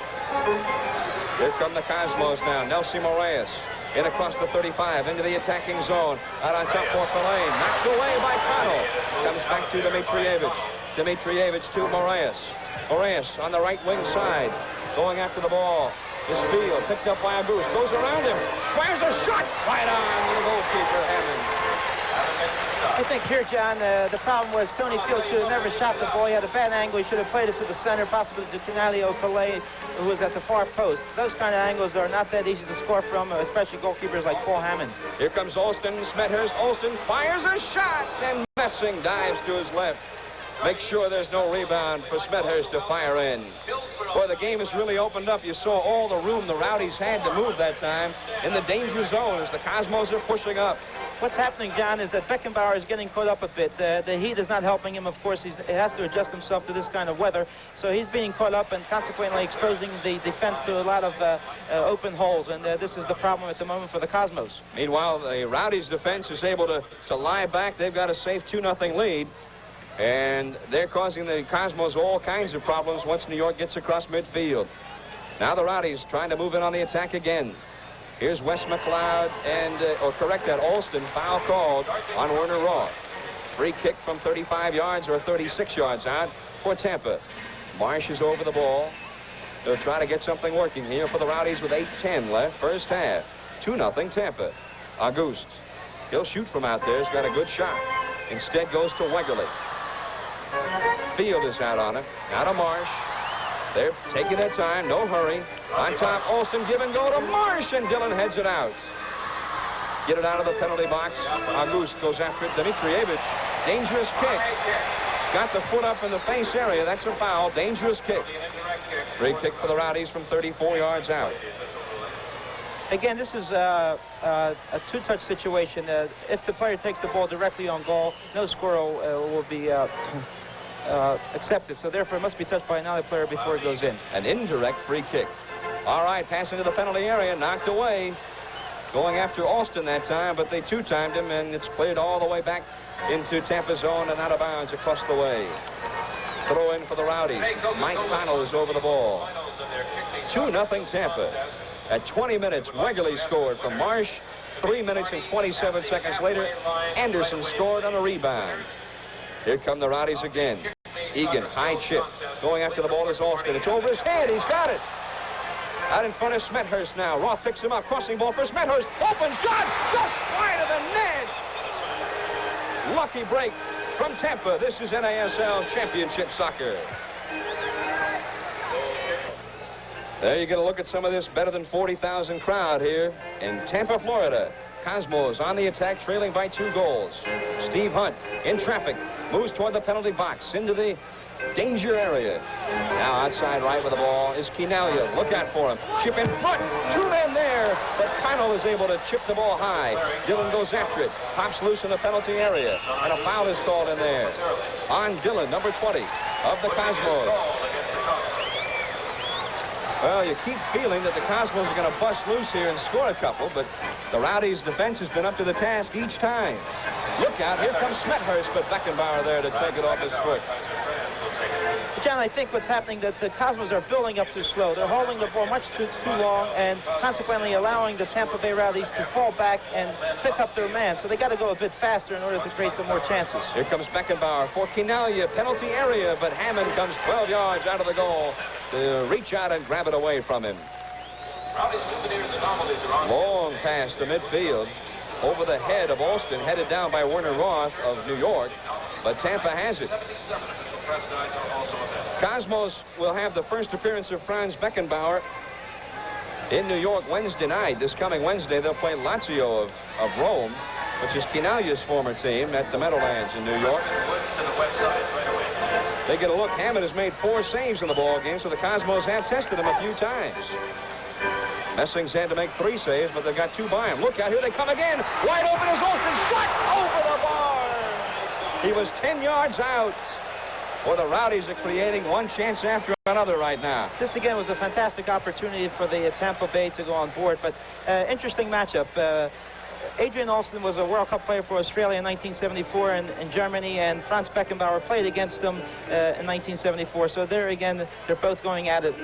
Here come the Cosmos now. Nelson Moraes in across the 35 into the attacking zone. Out on top for Fillet. Knocked away by Connell. Comes back to Dimitrievich. Dimitrievich to Moraes. Moraes on the right wing side. Going after the ball. This field picked up by Auguste. Goes around him. Fires a shot. Right on the goalkeeper, Hammond. I think here, John, the problem was Tony Field should have never shot the ball. He had a bad angle. He should have played it to the center, possibly to Canalio Calais, who was at the far post. Those kind of angles are not that easy to score from, especially goalkeepers like Paul Hammond. Here comes Alston, Smethurst. Alston fires a shot, and Messing dives to his left. Make sure there's no rebound for Smethurst to fire in. Boy, the game has really opened up. You saw all the room the Rowdies had to move that time in the danger zone as the Cosmos are pushing up. What's happening, John, is that Beckenbauer is getting caught up a bit. The heat is not helping him. Of course, he has to adjust himself to this kind of weather. So he's being caught up and consequently exposing the defense to a lot of open holes. And this is the problem at the moment for the Cosmos. Meanwhile, the Rowdies defense is able to lie back. They've got a safe 2-0 lead. And they're causing the Cosmos all kinds of problems once New York gets across midfield. Now the Rowdies trying to move in on the attack again. Here's Wes McLeod and, Alston, foul called on Werner Roth. Free kick from 35 yards or 36 yards out for Tampa. Marsh is over the ball. They'll try to get something working here for the Rowdies with 8:10 left, first half. 2-0 Tampa. Auguste. He'll shoot from out there. He's got a good shot. Instead goes to Wegerle. Field is out on it. Now to Marsh. They're taking their time. No hurry. On top, Alston give and go to Marsh, and Dillon heads it out. Get it out of the penalty box. Auguste goes after it. Dimitrievich. Dangerous kick. Got the foot up in the face area. That's a foul. Dangerous kick. Free kick for the Rowdies from 34 yards out. Again, this is a two-touch situation. If the player takes the ball directly on goal, no score will be accepted. So therefore, it must be touched by another player before it goes in. An indirect free kick. All right, passing to the penalty area, knocked away. Going after Alston that time, but they two-timed him, and it's cleared all the way back into Tampa zone and out of bounds across the way. Throw in for the Rowdies. Mike Connell is over the ball. 2-0 Tampa. At 20 minutes, Wegerle scored from Marsh. 3 minutes and 27 seconds later, Anderson scored on a rebound. Here come the Rowdies again. Egan, high chip. Going after the ball is Alston. It's over his head. He's got it. Out in front of Smethurst now. Roth picks him up. Crossing ball for Smethurst. Open shot. Just wide of the net. Lucky break from Tampa. This is NASL Championship Soccer. There you get a look at some of this better than 40,000 crowd here in Tampa, Florida. Cosmos on the attack, trailing by 2 goals. Steve Hunt in traffic, moves toward the penalty box, into the danger area. Now outside right with the ball is Quinalia. Look out for him. Chip in front. 2 men there, but Connell is able to chip the ball high. Dillon goes after it. Pops loose in the penalty area, and a foul is called in there on Dillon, number 20 of the Cosmos. Well, you keep feeling that the Cosmos are going to bust loose here and score a couple, but the Rowdies' defense has been up to the task each time. Look out, here comes Smethurst, but Beckenbauer there to take it off his foot. John, I think what's happening that the Cosmos are building up too slow. They're holding the ball much too long and consequently allowing the Tampa Bay Rowdies to fall back and pick up their man. So they got to go a bit faster in order to create some more chances. Here comes Beckenbauer for Quinalia, penalty area, but Hammond comes 12 yards out of the goal to reach out and grab it away from him. Long pass to midfield over the head of Alston, headed down by Werner Roth of New York, but Tampa has it. Cosmos will have the first appearance of Franz Beckenbauer In New York Wednesday night, this coming Wednesday, they'll play Lazio of Rome, which is Quinaglia's former team at the Meadowlands in New York. They get a look. Hammond has made 4 saves in the ball game, so the Cosmos have tested him a few times. Messing's had to make 3 saves, but they've got 2 by him. Look out, here they come again. Wide open is Olsen, shot over the bar. He was 10 yards out. Well, the Rowdies are creating one chance after another right now. This again was a fantastic opportunity for the Tampa Bay to go on board, but interesting matchup. Adrian Alston was a World Cup player for Australia in 1974 in Germany, and Franz Beckenbauer played against him in 1974. So there again, they're both going at it.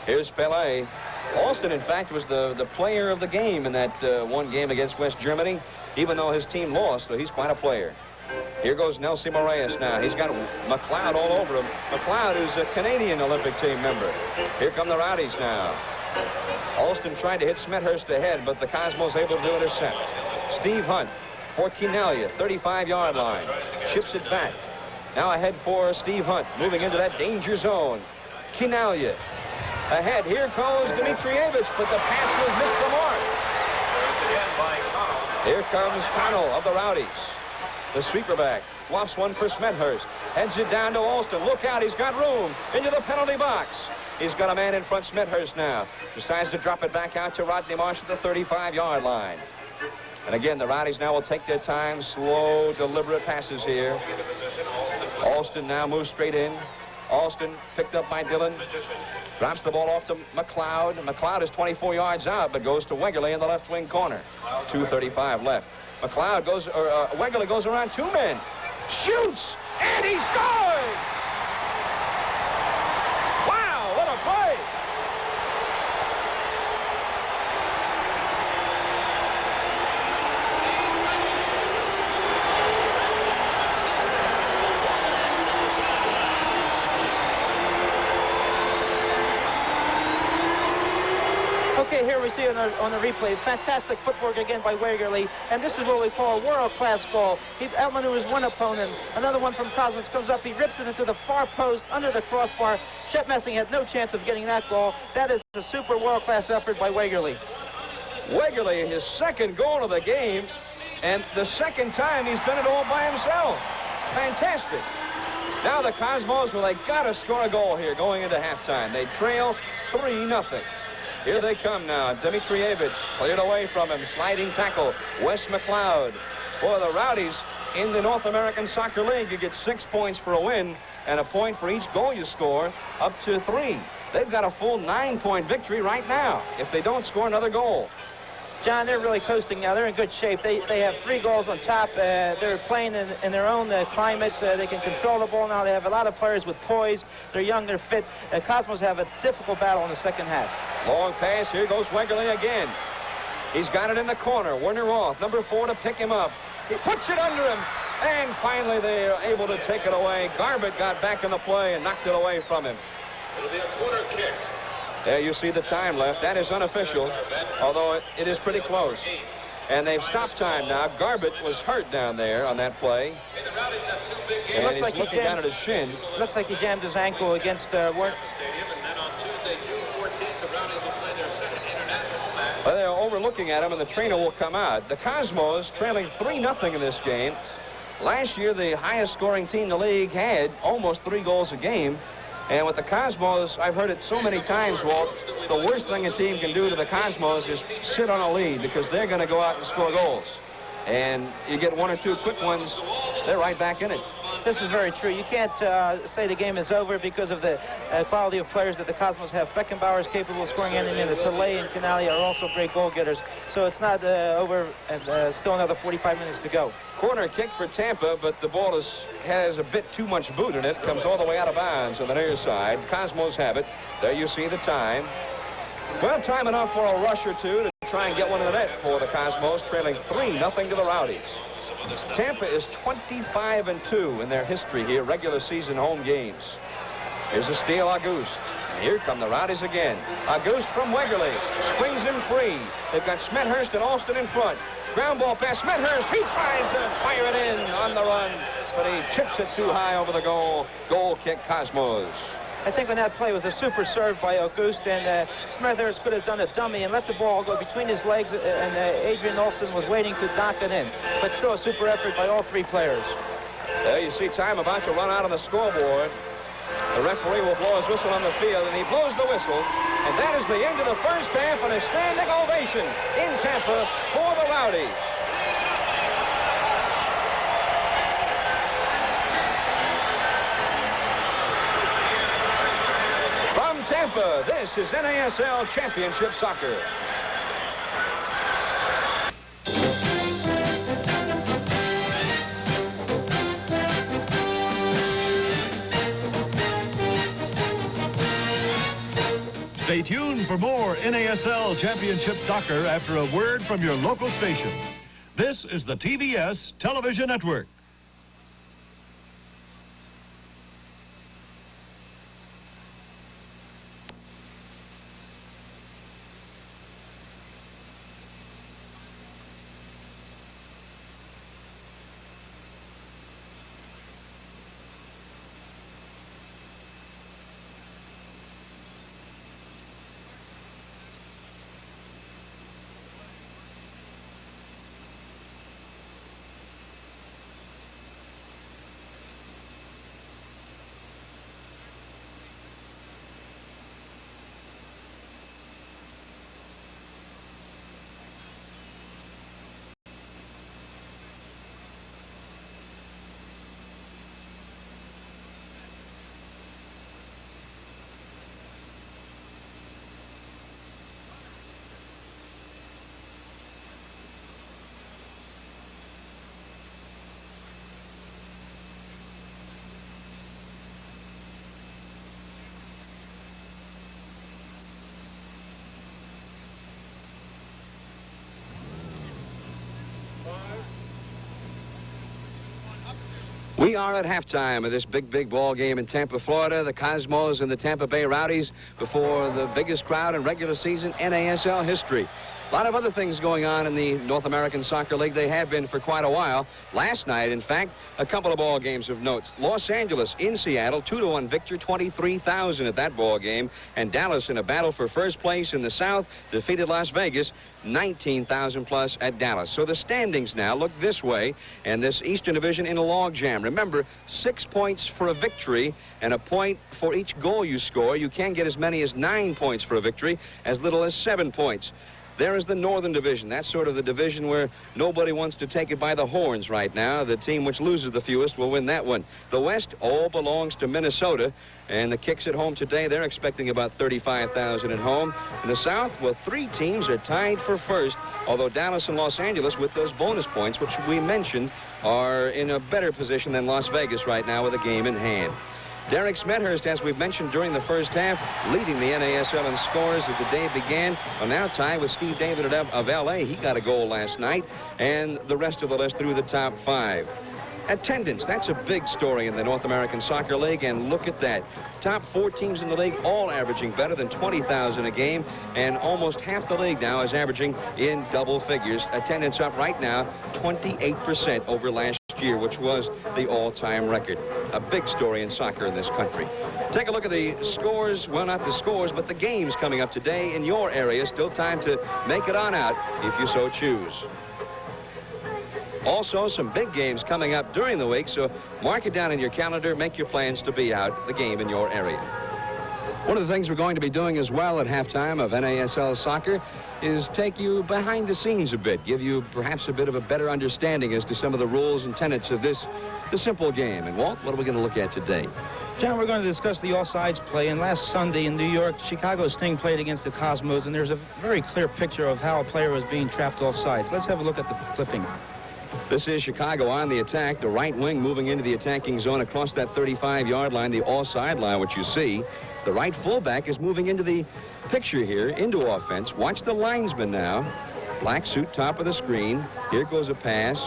Here's Pelé. Alston, in fact, was the player of the game in that one game against West Germany, even though his team lost, so he's quite a player. Here goes Nelson Moraes now. He's got McLeod all over him. McLeod is a Canadian Olympic team member. Here come the Rowdies now. Alston tried to hit Smethurst ahead, but the Cosmos able to intercept. Steve Hunt for Quinaglia, 35-yard line. Chips it back. Now ahead for Steve Hunt, moving into that danger zone. Quinaglia ahead. Here goes Dimitrievich, but the pass was missed the mark. Here comes Connell of the Rowdies. The sweeper back. Lofts one for Smethurst. Heads it down to Alston. Look out, he's got room into the penalty box. He's got a man in front, Smethurst now. Decides to drop it back out to Rodney Marsh at the 35-yard line. And again, the Rowdies now will take their time. Slow, deliberate passes here. Alston now moves straight in. Alston picked up by Dillon. Drops the ball off to McLeod. McLeod is 24 yards out, but goes to Wegerle in the left wing corner. 2:35 left. McLeod goes, Wegerle goes around 2 men. Shoots, and he scores! Wow, what a play! Okay, here we see on the replay, fantastic footwork again by Wegerle, and this is what we call a world-class goal. He outmaneuvers one opponent. Another one from Cosmos comes up, he rips it into the far post under the crossbar. Shep Messing had no chance of getting that goal. That is a super world-class effort by Wegerle. Wegerle, his 2nd goal of the game, and the 2nd time he's done it all by himself. Fantastic. Now the Cosmos, well, they got to score a goal here going into halftime. They trail 3-0. Here they come now. Dimitrievich cleared away from him. Sliding tackle. Wes McLeod. For the Rowdies in the North American Soccer League, you get 6 points for a win and a point for each goal you score, up to 3. They've got a full 9-point victory right now if they don't score another goal. John, they're really coasting now. They're in good shape. They have 3 goals on top. They're playing in their own climate. They can control the ball now. They have a lot of players with poise. They're young. They're fit. Cosmos have a difficult battle in the second half. Long pass. Here goes Wegerle again. He's got it in the corner. Werner Roth, number 4, to pick him up. He puts it under him. And finally, they are able to take it away. Garbett got back in the play and knocked it away from him. It'll be a corner kick. There you see the time left. That is unofficial, although it is pretty close. And they've stopped time now. Garbett was hurt down there on that play. And looks he's like looking down at his shin. Looks like he jammed his ankle against Werner. Well, they're overlooking at him, and the trainer will come out. The Cosmos trailing 3-0 in this game. Last year, the highest scoring team in the league had almost 3 goals a game. And with the Cosmos, I've heard it so many times, Walt, the worst thing a team can do to the Cosmos is sit on a lead, because they're going to go out and score goals. And you get 1 or 2 quick ones, they're right back in it. This is very true. You can't say the game is over because of the quality of players that the Cosmos have. Beckenbauer is capable of scoring anything. The Pelé and Quinaglia are also great goal getters. So it's not over, and still another 45 minutes to go. Corner kick for Tampa, but the ball has a bit too much boot in it. Comes all the way out of bounds on the near side. Cosmos have it. There you see the time. Well, time enough for a rush or two to try and get one in the net for the Cosmos, trailing 3-0 to the Rowdies. Tampa is 25-2 in their history here, regular season home games. Here's a steal, Auguste. And here come the Rowdies again. Auguste from Wegerle. Swings him free. They've got Smethurst and Alston in front. Ground ball pass. Smethurst. He tries to fire it in on the run, but he chips it too high over the goal. Goal kick, Cosmos. I think on that play was a super serve by Auguste, and Smethurst could have done a dummy and let the ball go between his legs, and Adrian Olsen was waiting to knock it in. But still a super effort by all three players. There you see time about to run out on the scoreboard. The referee will blow his whistle on the field, and he blows the whistle. And that is the end of the first half, and a standing ovation in Tampa for the Rowdies. From Tampa, this is NASL Championship Soccer. Stay tuned for more NASL Championship Soccer after a word from your local station. This is the TBS Television Network. We are at halftime of this big ball game in Tampa, Florida. The Cosmos and the Tampa Bay Rowdies before the biggest crowd in regular season NASL history. A lot of other things going on in the North American Soccer League. They have been for quite a while. Last night, in fact, a couple of ball games of note. Los Angeles in Seattle, 2-1 victory, 23,000 at that ball game. And Dallas in a battle for first place in the South defeated Las Vegas, 19,000 plus at Dallas. So the standings now look this way, and this Eastern Division in a logjam. Remember, 6 points for a victory and a point for each goal you score. You can get as many as 9 points for a victory, as little as 7 points. There is the Northern Division. That's sort of the division where nobody wants to take it by the horns right now. The team which loses the fewest will win that one. The West all belongs to Minnesota, and the Kicks at home today, they're expecting about 35,000 at home. In the South, well, 3 teams are tied for first, although Dallas and Los Angeles, with those bonus points, which we mentioned, are in a better position than Las Vegas right now with a game in hand. Derek Smethurst, as we've mentioned during the first half, leading the NASL in scores as the day began. Well, now tied with Steve David of L.A. He got a goal last night, and the rest of the list through the top 5. Attendance, that's a big story in the North American Soccer League, and look at that. Top 4 teams in the league all averaging better than 20,000 a game, and almost half the league now is averaging in double figures. Attendance up right now 28% over last year, which was the all-time record. A big story in soccer in this country. Take a look at the scores, well, not the scores, but the games coming up today in your area. Still time to make it on out if you so choose. Also, some big games coming up during the week, so mark it down in your calendar. Make your plans to be out the game in your area. One of the things we're going to be doing as well at halftime of NASL Soccer is take you behind the scenes a bit, give you perhaps a bit of a better understanding as to some of the rules and tenets of the simple game. And Walt, what are we going to look at today? John, we're going to discuss the offsides play. And last Sunday in New York, Chicago Sting played against the Cosmos, and there's a very clear picture of how a player was being trapped offsides. Let's have a look at the clipping. This is Chicago on the attack, the right wing moving into the attacking zone across that 35-yard line, the offside line, which you see. The right fullback is moving into the picture here, into offense. Watch the linesman now. Black suit, top of the screen. Here goes a pass.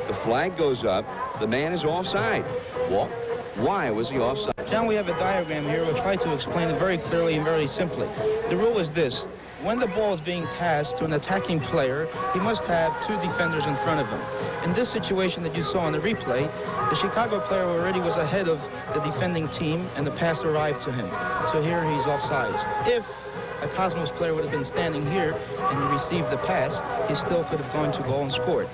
The flag goes up. The man is offside. Well, why was he offside? John, we have a diagram here. We'll try to explain it very clearly and very simply. The rule is this. when the ball is being passed to an attacking player, he must have two defenders in front of him. In this situation that you saw on the replay, the Chicago player already was ahead of the defending team, and the pass arrived to him. So here he's offsides. If a Cosmos player would have been standing here and he received the pass, he still could have gone to goal and scored.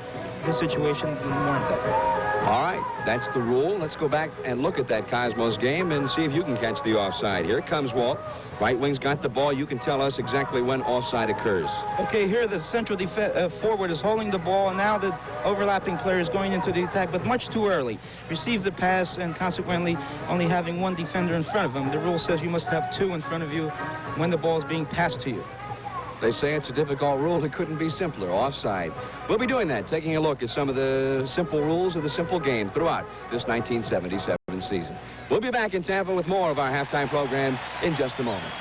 This situation didn't warrant that. All right, that's the rule. Let's go back and look at that Cosmos game and see if you can catch the offside. Here comes Walt. Right wing's got the ball. You can tell us exactly when offside occurs. Okay, here the central forward is holding the ball, and now the overlapping player is going into the attack, but much too early. Receives the pass, and consequently only having one defender in front of him. The rule says you must have two in front of you when the ball is being passed to you. They say it's a difficult rule. It couldn't be simpler. Offside. We'll be doing that, taking a look at some of the simple rules of the simple game throughout this 1977 season. We'll be back in Tampa with more of our halftime program in just a moment.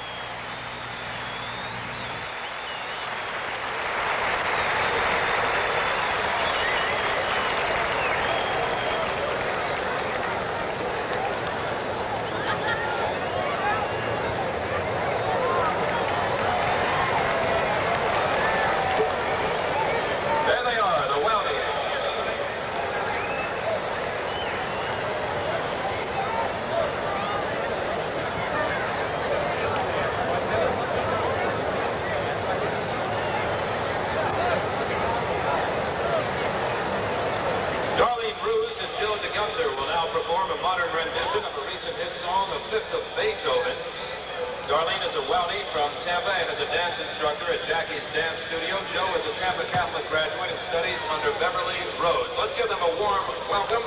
Darlene is a Rowdy from Tampa and is a dance instructor at Jackie's Dance Studio. Joe is a Tampa Catholic graduate and studies under Beverly Rose. Let's give them a warm welcome,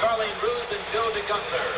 Darlene Ruse and Joe DeGunther.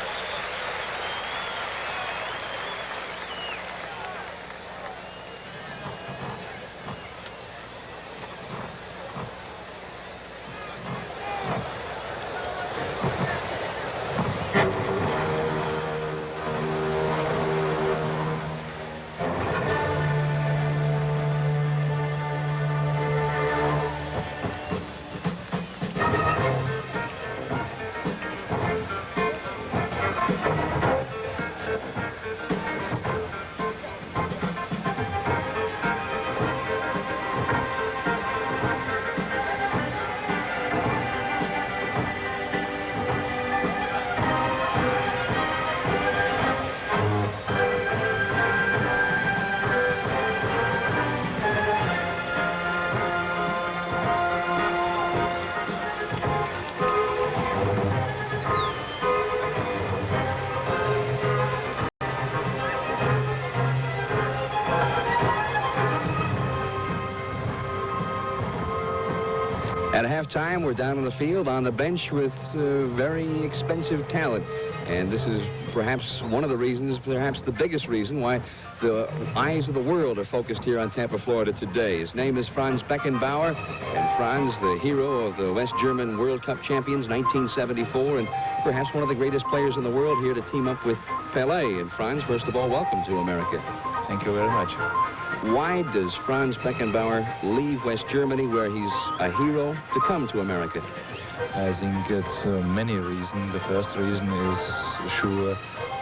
At halftime, we're down on the field on the bench with very expensive talent. And this is perhaps one of the reasons, perhaps the biggest reason why the eyes of the world are focused here on Tampa, Florida today. His name is Franz Beckenbauer, and Franz, the hero of the West German World Cup champions 1974, and perhaps one of the greatest players in the world, here to team up with Pelé. And Franz, first of all, welcome to America. Thank you very much. Why does Franz Beckenbauer leave West Germany, where he's a hero, to come to America? I think it's many reasons. The first reason is sure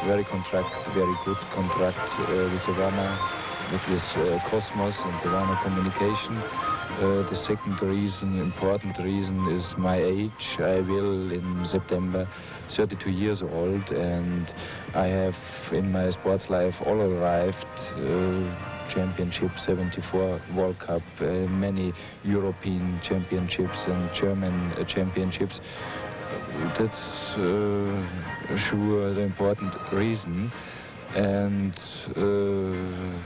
very good contract with Ivana, with Cosmos and Ivana Communication. The second reason, important reason, is my age. I will in September 32 years old, and I have in my sports life all arrived. Championship, 74 World Cup, many European championships and German championships. That's sure the important reason. And the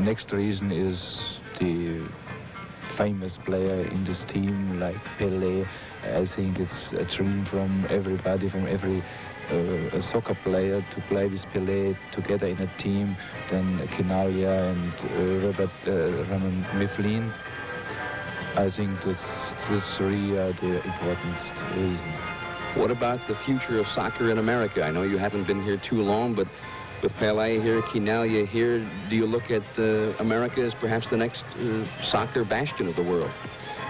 next reason is the famous player in this team like Pelé. I think it's a dream from everybody, from every a soccer player, to play with Pelé together in a team, then Kinalia and Ramon Mifflin. I think these three are the important reasons. What about the future of soccer in America? I know you haven't been here too long, but with Pelé here, Kinalia here, do you look at America as perhaps the next soccer bastion of the world?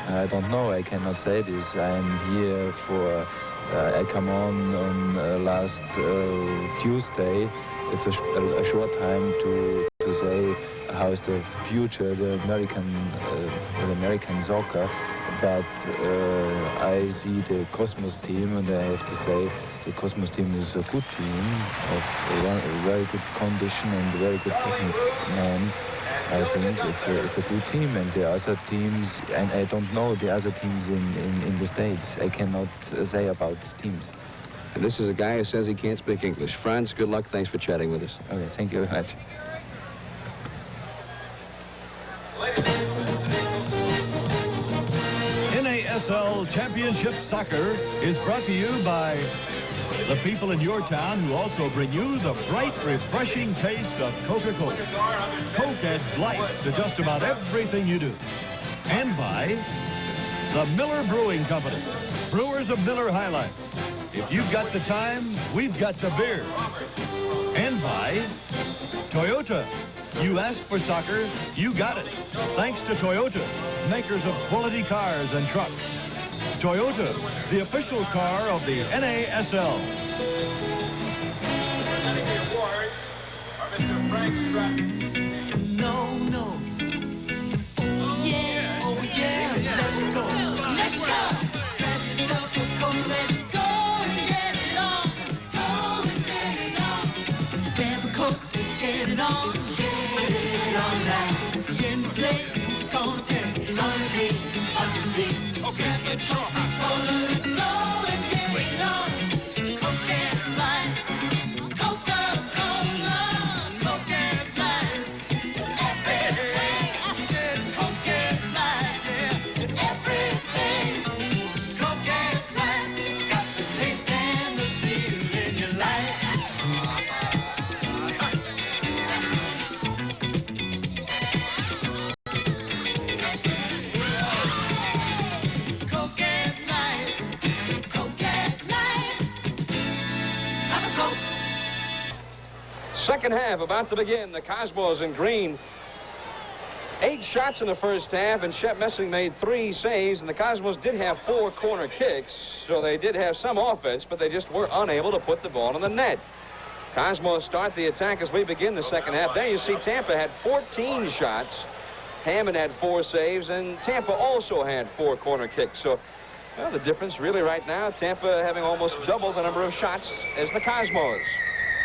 I don't know. I cannot say this. I'm here for... I come on last Tuesday. It's a short time to to say how is the future, the American soccer. But I see the Cosmos team, and I have to say the Cosmos team is a good team of a very good condition and a very good technical man. I think it's a good team, and the other teams, and I don't know the other teams in the States. I cannot say about these teams. And this is a guy who says he can't speak English. Franz, good luck. Thanks for chatting with us. Okay, thank you very much. NASL Championship Soccer is brought to you by the people in your town who also bring you the bright, refreshing taste of Coca-Cola. Coke adds life to just about everything you do. And by the Miller Brewing Company, brewers of Miller High Life. If you've got the time, we've got the beer. And by Toyota. You asked for soccer, you got it. Thanks to Toyota, makers of quality cars and trucks. Toyota, the official car of the NASL. No, no. Oh, yeah, oh, yeah. Let's go. Let's go. Grab yourself a Coke, let's go and get it on. Go and get it on. Grab a Coke, let's get it on. Get it on now. You're in the place, who's gonna turn it on the day of the seat. Okay, get your hot cola, let's go and get it on. Coke and life. Coca-Cola. Coke and life. Everything. I said Coke and life, yeah. Everything. Coke and life. Got the taste and the feel in your life. Coke and life. Coke and life. Have a Coke. Second half about to begin. The Cosmos in green. 8 shots in the first half, and Shep Messing made 3 saves, and the Cosmos did have 4 corner kicks, so they did have some offense, but they just were unable to put the ball in the net. Cosmos start the attack as we begin the second half. There you see Tampa had 14 shots. Hammond had 4 saves, and Tampa also had 4 corner kicks. So, well, the difference really right now, Tampa having almost double the number of shots as the Cosmos.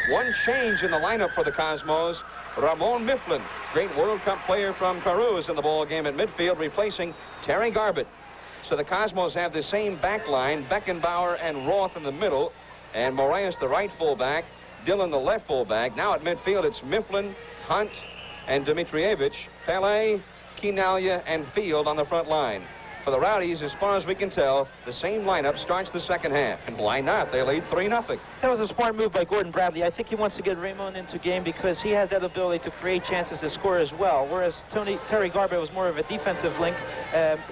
One change in the lineup for the Cosmos. Ramon Mifflin, great World Cup player from Peru, is in the ball game at midfield, replacing Terry Garbett. So the Cosmos have the same back line, Beckenbauer and Roth in the middle, and Moraes the right fullback, Dillon the left fullback. Now at midfield, it's Mifflin, Hunt, and Dimitrievich, Pele, Quinalia, and Field on the front line. For the Rowdies, as far as we can tell, the same lineup starts the second half. And why not? They lead 3-0. That was a smart move by Gordon Bradley. I think he wants to get Ramon into game because he has that ability to create chances to score as well, whereas Terry Garbett was more of a defensive link.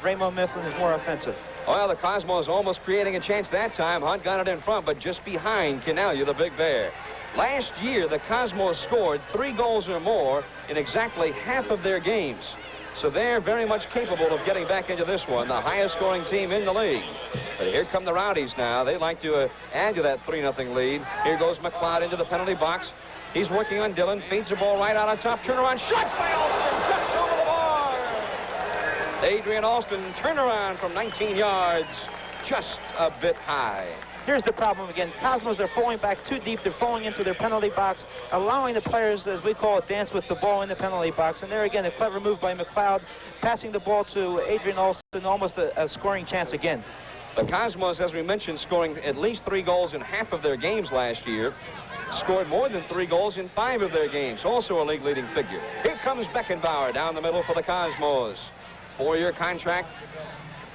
Ramon Mifflin is more offensive. Well, the Cosmos almost creating a chance that time. Hunt got it in front, but just behind Quinalia, the big bear. Last year, the Cosmos scored 3 goals or more in exactly half of their games. So they're very much capable of getting back into this one, the highest scoring team in the league. But here come the Rowdies now. They like to add to that 3-0 lead. Here goes McLeod into the penalty box. He's working on Dillon, feeds the ball right out on top. Turnaround shot by Alston, just over the bar. Adrian Alston, turnaround from 19 yards, just a bit high. Here's the problem again. Cosmos are falling back too deep. They're falling into their penalty box, allowing the players, as we call it, dance with the ball in the penalty box. And there again, a clever move by McLeod, passing the ball to Adrian Alston, almost a scoring chance again. The Cosmos, as we mentioned, scoring at least 3 goals in half of their games last year. Scored more than 3 goals in 5 of their games. Also a league-leading figure. Here comes Beckenbauer down the middle for the Cosmos. 4-year contract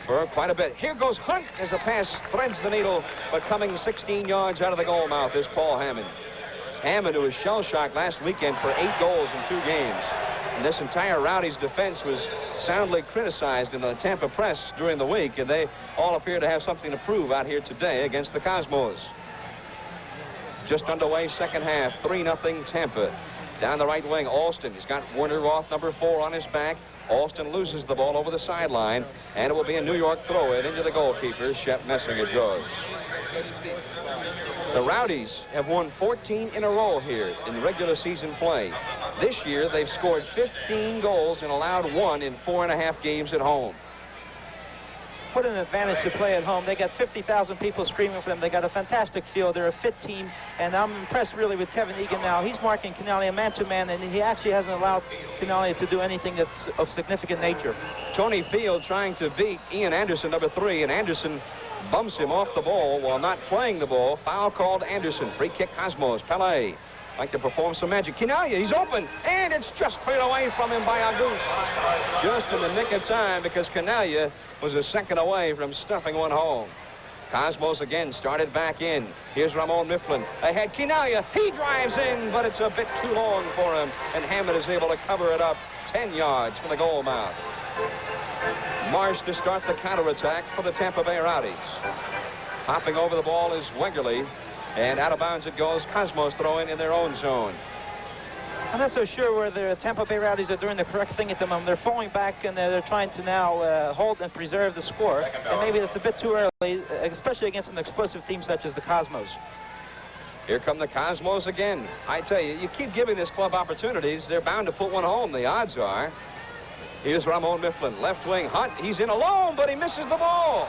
for quite a bit. Here goes Hunt as the pass threads the needle, but coming 16 yards out of the goal mouth is Paul Hammond. Hammond, who was shell-shocked last weekend for 8 goals in 2 games. And this entire Rowdies defense was soundly criticized in the Tampa press during the week, and they all appear to have something to prove out here today against the Cosmos. Just underway, second half, 3-0 Tampa. Down the right wing, Alston. He's got Werner Roth, number 4, on his back. Alston loses the ball over the sideline, and it will be a New York throw-in into the goalkeeper, Shep Messing. It goes. The Rowdies have won 14 in a row here in regular season play. This year, they've scored 15 goals and allowed 1 in 4.5 games at home. What an advantage to play at home. They got 50,000 people screaming for them. They got a fantastic field. They're a fit team, and I'm impressed really with Kevin Egan now. He's marking Canaglia man-to-man, and he actually hasn't allowed Canaglia to do anything that's of significant nature. Tony Field trying to beat Ian Anderson, number 3, and Anderson bumps him off the ball while not playing the ball. Foul called Anderson. Free kick Cosmos. Pele like to perform some magic. Canaglia, he's open, and it's just cleared away from him by Auguste. Just in the nick of time, because Canaglia was a second away from stuffing one home. Cosmos again started back in. Here's Ramon Mifflin. Ahead, Canaglia. He drives in, but it's a bit too long for him, and Hammond is able to cover it up 10 yards from the goal mouth. Marsh to start the counterattack for the Tampa Bay Rowdies. Hopping over the ball is Wegerle, and out of bounds it goes. Cosmos throw in their own zone. I'm not so sure where the Tampa Bay Rowdies are doing the correct thing at the moment. They're falling back, and they're trying to now hold and preserve the score. And maybe it's a bit too early, especially against an explosive team such as the Cosmos. Here come the Cosmos again. I tell you, you keep giving this club opportunities, they're bound to put one home, the odds are. Here's Ramon Mifflin, left wing. Hunt, he's in alone, but he misses the ball.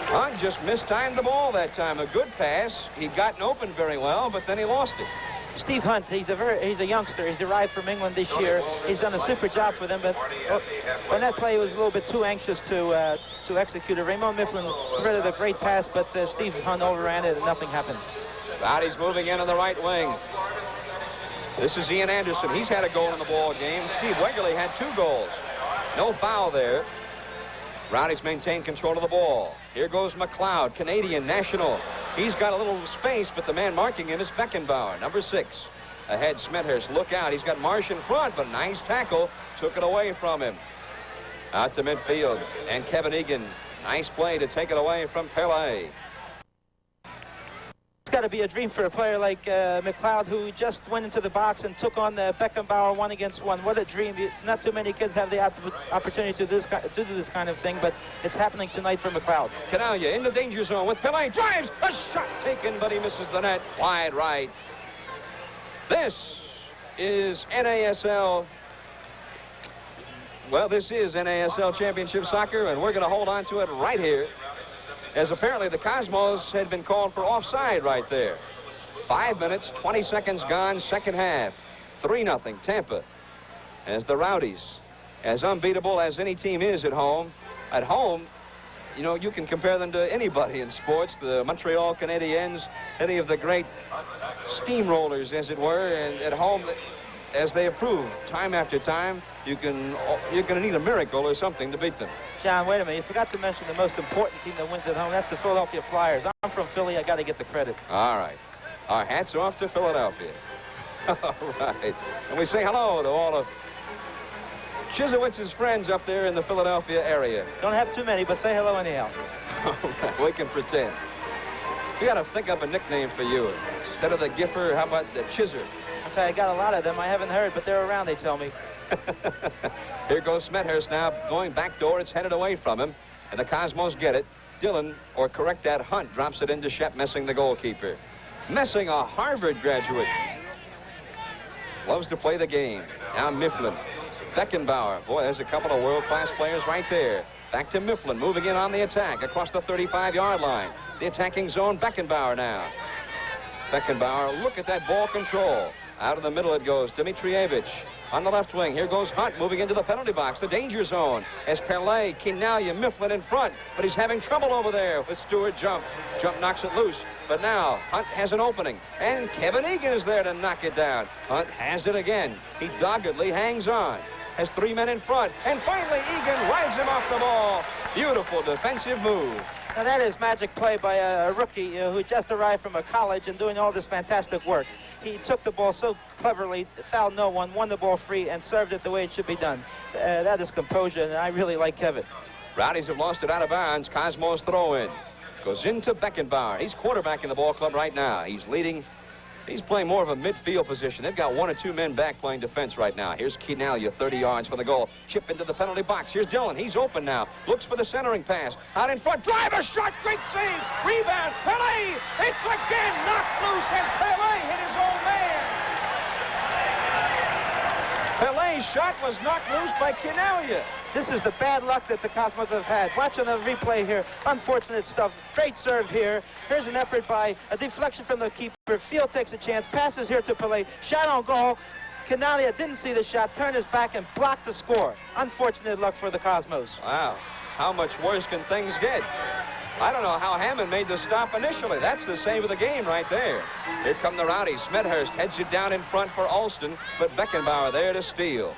Hunt just mistimed the ball that time. A good pass. He'd gotten open very well, but then he lost it. Steve Hunt, he's a youngster. He's arrived from England this year. He's done a super job for them, but on that play, he was a little bit too anxious to execute it. Ramon Mifflin threaded a great pass, but Steve Hunt overran it, and nothing happened. Rowdies moving in on the right wing. This is Ian Anderson. He's had a goal in the ball game. Steve Wegerle had 2 goals. No foul there. Rowdies maintain control of the ball. Here goes McLeod, Canadian national. He's got a little space, but the man marking him is Beckenbauer, number 6. Ahead, Smethurst, look out. He's got Marsh in front, but nice tackle. Took it away from him. Out to midfield, and Kevin Egan. Nice play to take it away from Pele. It's got to be a dream for a player like McLeod, who just went into the box and took on Beckenbauer 1-against-1. What a dream. Not too many kids have the opportunity to do this kind of thing, but it's happening tonight for McLeod. Canaglia in the danger zone with Pele. Drives! A shot taken, but he misses the net. Wide right. This is NASL. Well, this is NASL Championship Soccer, and we're going to hold on to it right here, as apparently the Cosmos had been called for offside right there. 5 minutes, 20 seconds gone, second half. 3-0 Tampa. As the Rowdies, as unbeatable as any team is at home, you know, you can compare them to anybody in sports, the Montreal Canadiens, any of the great steamrollers, as it were, and at home, as they have proved time after time, you're going to need a miracle or something to beat them. John, wait a minute. You forgot to mention the most important team that wins at home. That's the Philadelphia Flyers. I'm from Philly. I got to get the credit. All right. Our hats off to Philadelphia. All right. And we say hello to all of Chizowitz's friends up there in the Philadelphia area. Don't have too many, but say hello anyhow. All right. We can pretend. We got to think up a nickname for you. Instead of the Giffer, how about the Chizzer? I'll tell you, I got a lot of them. I haven't heard, but they're around, they tell me. Here goes Smethurst now going back door. It's headed away from him, and the Cosmos get it. Dillon, or correct that, Hunt drops it into Shep, Messing, the goalkeeper. Messing, a Harvard graduate. Loves to play the game. Now Mifflin. Beckenbauer. Boy, there's a couple of world-class players right there. Back to Mifflin, moving in on the attack across the 35-yard line. The attacking zone, Beckenbauer now. Beckenbauer, look at that ball control. Out of the middle it goes, Dimitrievich. On the left wing, here goes Hunt moving into the penalty box, the danger zone. As Pele, Canaglia, Mifflin in front, but he's having trouble over there with Stewart Jump. Jump knocks it loose, but now Hunt has an opening, and Kevin Egan is there to knock it down. Hunt has it again. He doggedly hangs on. Has 3 men in front, and finally Egan rides him off the ball. Beautiful defensive move. Now that is magic play by a rookie who just arrived from a college and doing all this fantastic work. He took the ball so cleverly, fouled no one, won the ball free, and served it the way it should be done. That is composure, and I really like Kevin. Rowdies have lost it out of bounds. Cosmos throw in. Goes into Beckenbauer. He's quarterback in the ball club right now. He's leading. He's playing more of a midfield position. They've got 1 or 2 men back playing defense right now. Here's Canaglia, 30 yards for the goal. Chip into the penalty box. Here's Dillon. He's open now. Looks for the centering pass. Out in front. Driver shot. Great save. Rebound. Pele. It's again knocked loose, and Pele hit his own man. nice shot was knocked loose by Quinalia. This is the bad luck that the Cosmos have had. Watching the replay here, unfortunate stuff. Great serve here. Here's an effort by a deflection from the keeper. Field takes a chance, passes here to Pelé. Shot on goal. Quinalia didn't see the shot, turned his back and blocked the score. Unfortunate luck for the Cosmos. Wow. How much worse can things get? I don't know how Hammond made the stop initially. That's the save of the game right there. Here come the Rowdies. Smethurst heads it down in front for Alston, but Beckenbauer there to steal.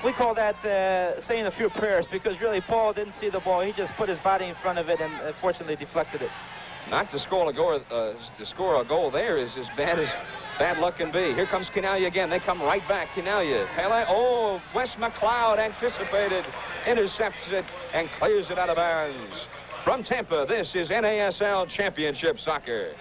We call that saying a few prayers, because really Paul didn't see the ball. He just put his body in front of it and fortunately deflected it. Not to score a goal there is as bad luck can be. Here comes Quinalia again. They come right back. Quinalia. Pele. Oh, Wes McLeod anticipated, intercepts it, and clears it out of bounds. From Tampa, this is NASL Championship Soccer.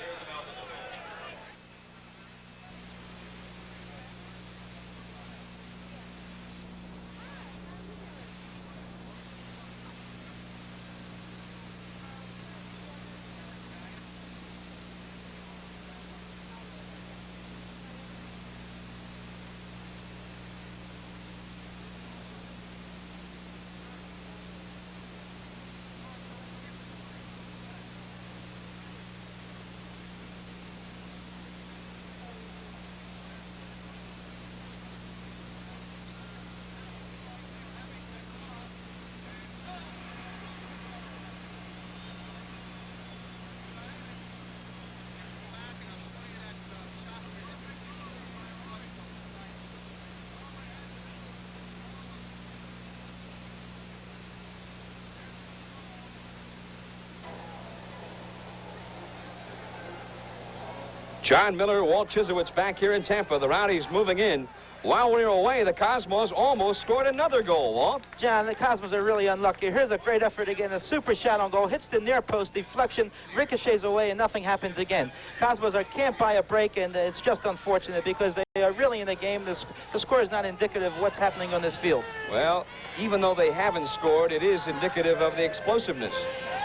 John Miller, Walt Chisowitz back here in Tampa. The Rowdies moving in. While we were away, the Cosmos almost scored another goal, Walt. John, the Cosmos are really unlucky. Here's a great effort again. A super shot on goal. Hits the near post. Deflection. Ricochets away, and nothing happens again. Cosmos can't buy a break, and it's just unfortunate because they are really in the game. The score is not indicative of what's happening on this field. Well, even though they haven't scored, it is indicative of the explosiveness.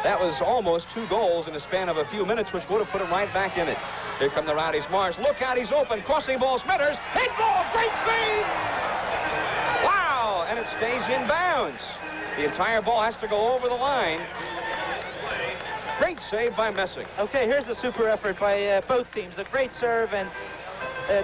That was almost 2 goals in a span of a few minutes, which would have put them right back in it. Here come the Rowdies. Marsh, look out, he's open. Crossing ball, Smithers. Hit ball, great save! Wow, and it stays in bounds. The entire ball has to go over the line. Great save by Messick. Okay, here's a super effort by both teams. A great serve, and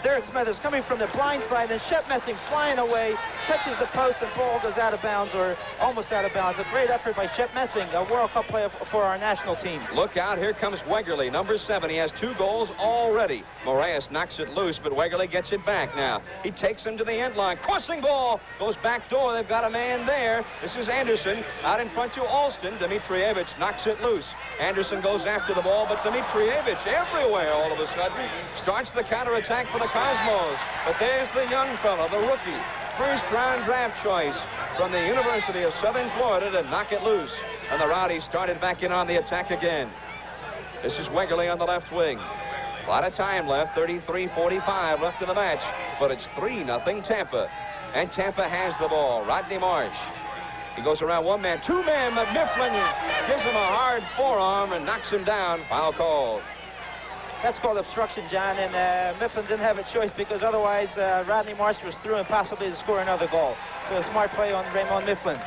Derek Smithers coming from the blind side, and Shep Messing flying away, touches the post, and ball goes out of bounds, or almost out of bounds. A great effort by Shep Messing, a World Cup player for our national team. Look out, here comes Wegerle, number 7. He has 2 goals already. Moraes knocks it loose, but Wegerle gets it back now. He takes him to the end line. Crossing ball, goes back door. They've got a man there. This is Anderson, out in front to Alston. Dmitrievich knocks it loose. Anderson goes after the ball, but Dmitrievich everywhere all of a sudden starts the counterattack for the Cosmos. But there's the young fellow, the rookie, first-round draft choice from the University of Southern Florida to knock it loose. And the Rowdies started back in on the attack again. This is Wegerle on the left wing. A lot of time left, 33-45 left in the match, but it's 3-0 Tampa. And Tampa has the ball. Rodney Marsh. He goes around 1 man, 2 man, but Mifflin gives him a hard forearm and knocks him down. Foul called. That's called obstruction, John, and Mifflin didn't have a choice because otherwise Rodney Marsh was through and possibly to score another goal. So a smart play on Raymond Mifflin.